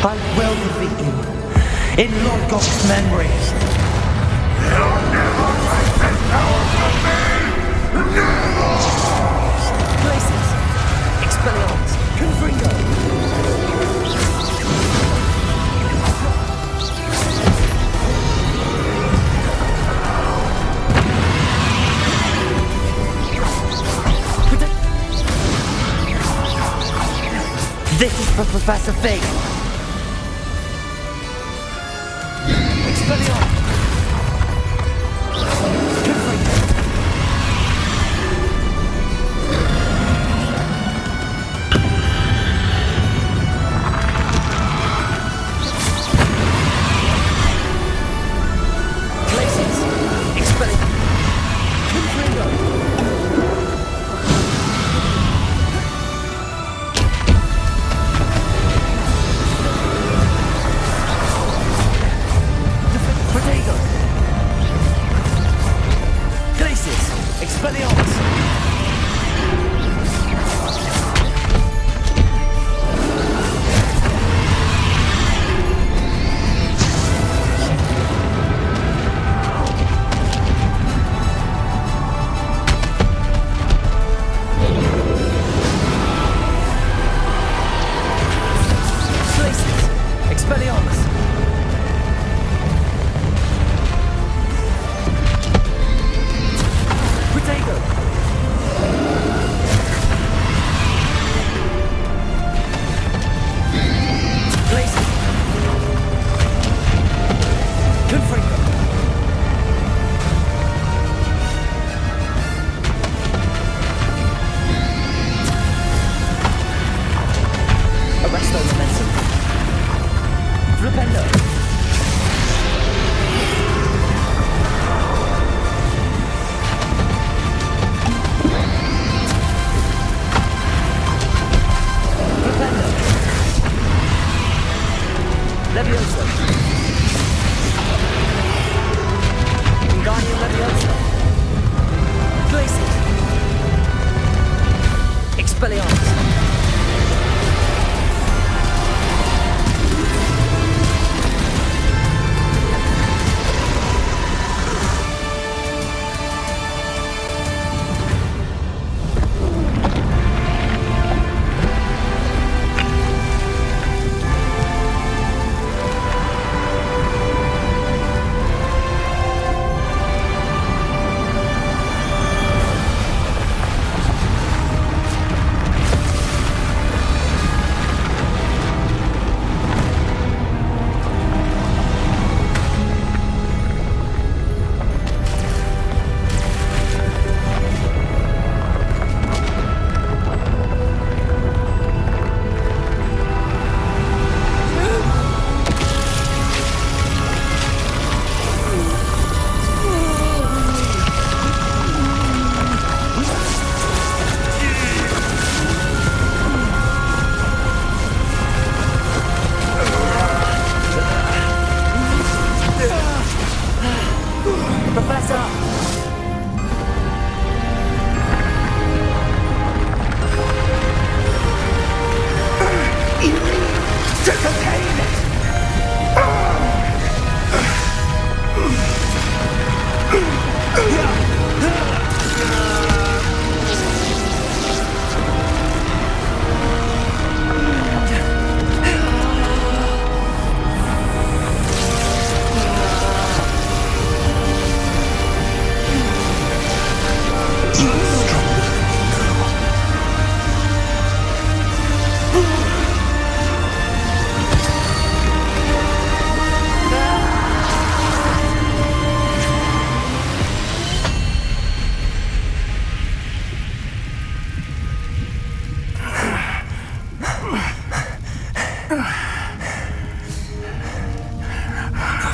I will defeat you in Lodgok's memory. You'll never take this power from me! Never! Glacius, Expelliarmus, Confringo. This is for Professor Fig. Expelliarmus. Confringo. Glacius. Expelliarmus. Confringo. Potato. Glacius. Expelliarmus. Displace it! Expelliarmus!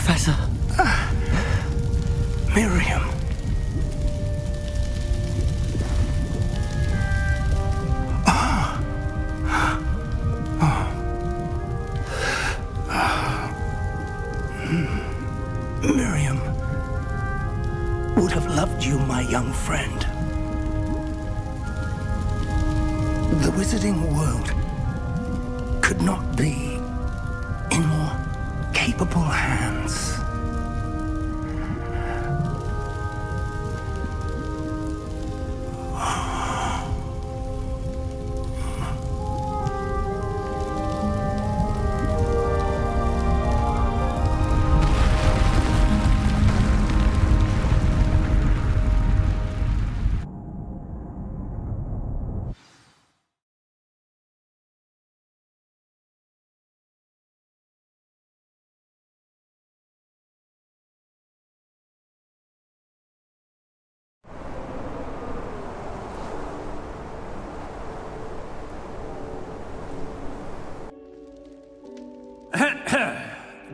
Professor. Miriam. Miriam would have loved you, my young friend. The wizarding world could not be in more capable hands.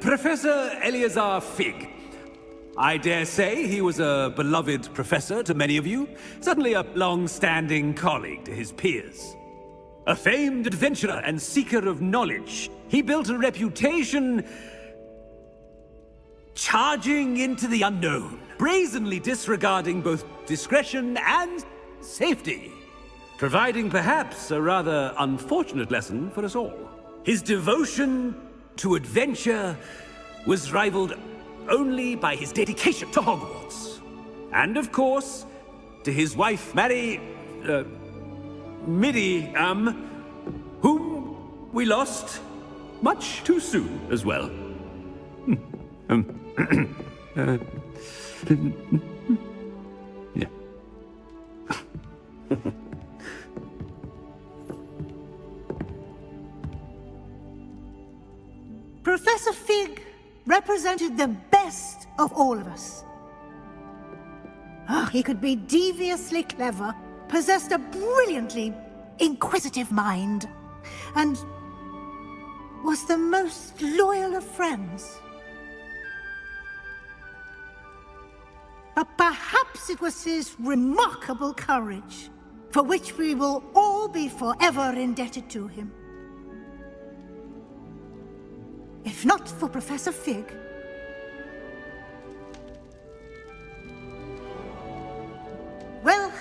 Professor Eleazar Fig. I dare say he was a beloved professor to many of you, certainly a long-standing colleague to his peers. A famed adventurer and seeker of knowledge, he built a reputation charging into the unknown, brazenly disregarding both discretion and safety, providing perhaps a rather unfortunate lesson for us all. His devotion to adventure was rivaled only by his dedication to Hogwarts. And of course, to his wife, Midi, whom we lost much too soon as well. Yeah. Professor Fig represented the best of all of us. He could be deviously clever, possessed a brilliantly inquisitive mind, and was the most loyal of friends. But perhaps it was his remarkable courage, for which we will all be forever indebted to him. If not for Professor Fig, well,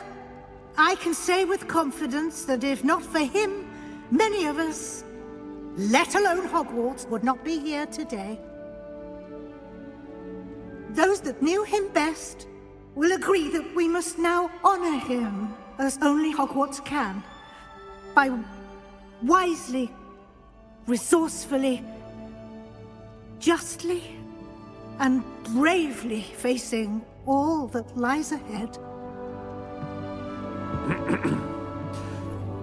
I can say with confidence that if not for him, many of us, let alone Hogwarts, would not be here today. Those that knew him best will agree that we must now honor him as only Hogwarts can, by wisely, resourcefully, justly, and bravely facing all that lies ahead.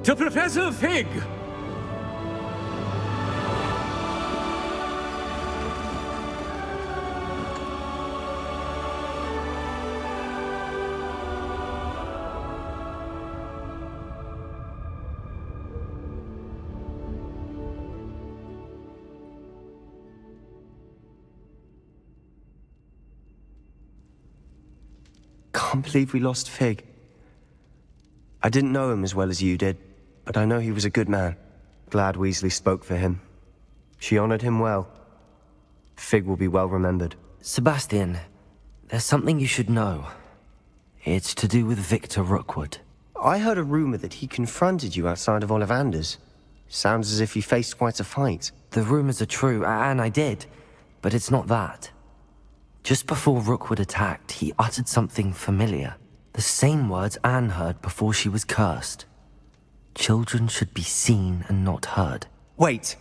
To Professor Fig! Can't believe we lost Fig. I didn't know him as well as you did, but I know he was a good man. Glad Weasley spoke for him. She honored him well. Fig will be well remembered. Sebastian, there's something you should know. It's to do with Victor Rookwood. I heard a rumor that he confronted you outside of Ollivander's. Sounds as if he faced quite a fight. The rumors are true, and I did, but it's not that. Just before Rookwood attacked, he uttered something familiar. The same words Anne heard before she was cursed. Children should be seen and not heard. Wait,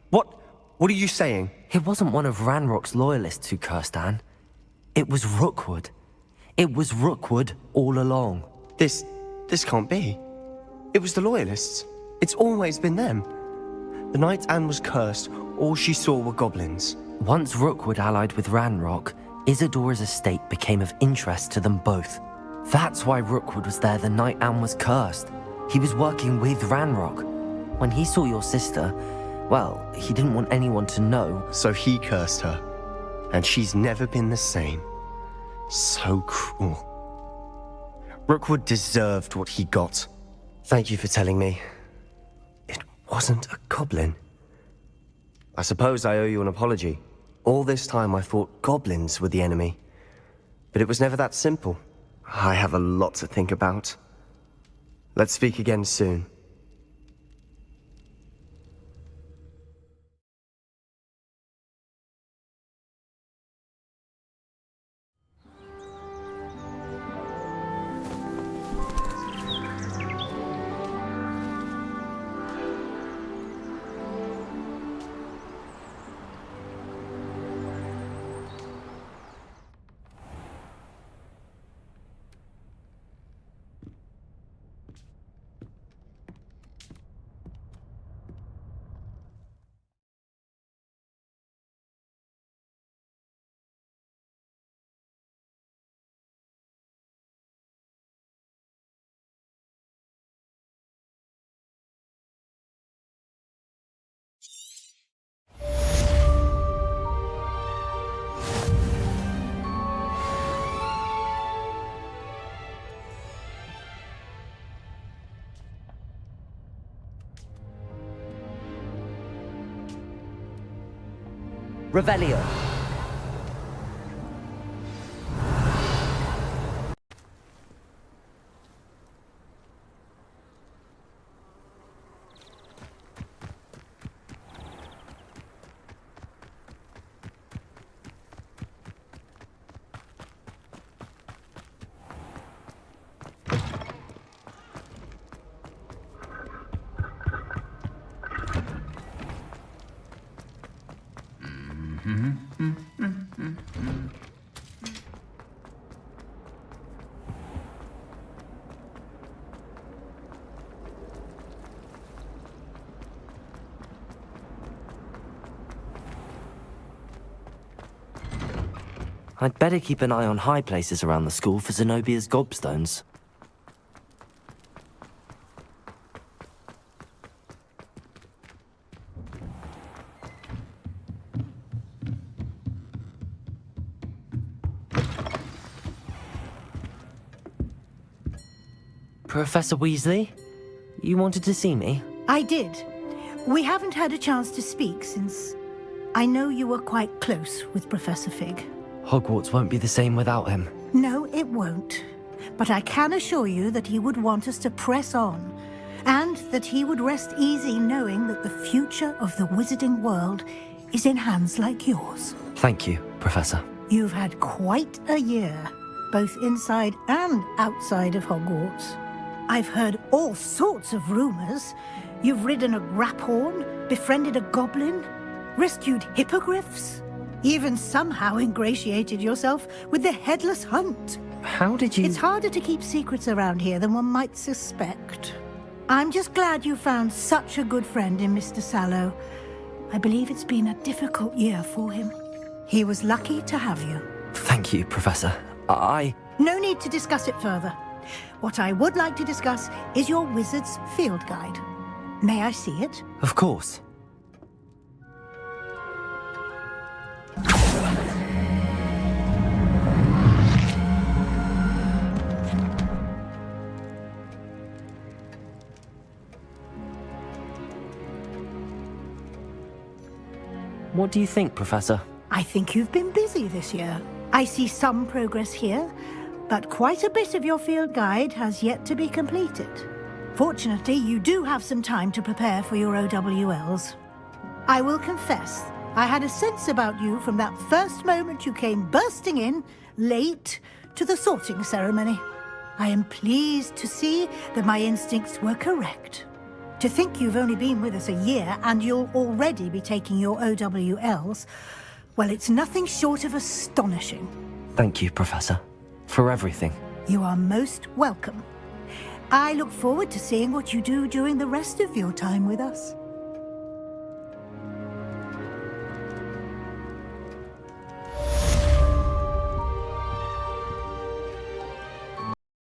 what are you saying? It wasn't one of Ranrock's loyalists who cursed Anne. It was Rookwood. It was Rookwood all along. This can't be. It was the loyalists. It's always been them. The night Anne was cursed, all she saw were goblins. Once Rookwood allied with Ranrock, Isadora's estate became of interest to them both. That's why Rookwood was there the night Anne was cursed. He was working with Ranrock. When he saw your sister, well, he didn't want anyone to know. So he cursed her. And she's never been the same. So cruel. Rookwood deserved what he got. Thank you for telling me. It wasn't a goblin. I suppose I owe you an apology. All this time I thought goblins were the enemy. But it was never that simple. I have a lot to think about. Let's speak again soon. Revelio. I'd better keep an eye on high places around the school for Zenobia's gobstones. Professor Weasley? You wanted to see me? I did. We haven't had a chance to speak since I know you were quite close with Professor Fig. Hogwarts won't be the same without him. No, it won't. But I can assure you that he would want us to press on, and that he would rest easy knowing that the future of the wizarding world is in hands like yours. Thank you, Professor. You've had quite a year, both inside and outside of Hogwarts. I've heard all sorts of rumors. You've ridden a graphorn, befriended a goblin, rescued hippogriffs, even somehow ingratiated yourself with the Headless Hunt. How did you... It's harder to keep secrets around here than one might suspect. I'm just glad you found such a good friend in Mr. Sallow. I believe it's been a difficult year for him. He was lucky to have you. Thank you, Professor. No need to discuss it further. What I would like to discuss is your wizard's field guide. May I see it? Of course. What do you think, Professor? I think you've been busy this year. I see some progress here, but quite a bit of your field guide has yet to be completed. Fortunately, you do have some time to prepare for your OWLs. I will confess, I had a sense about you from that first moment you came bursting in, late, to the sorting ceremony. I am pleased to see that my instincts were correct. To think you've only been with us a year and you'll already be taking your OWLs, well, it's nothing short of astonishing. Thank you, Professor, for everything. You are most welcome. I look forward to seeing what you do during the rest of your time with us.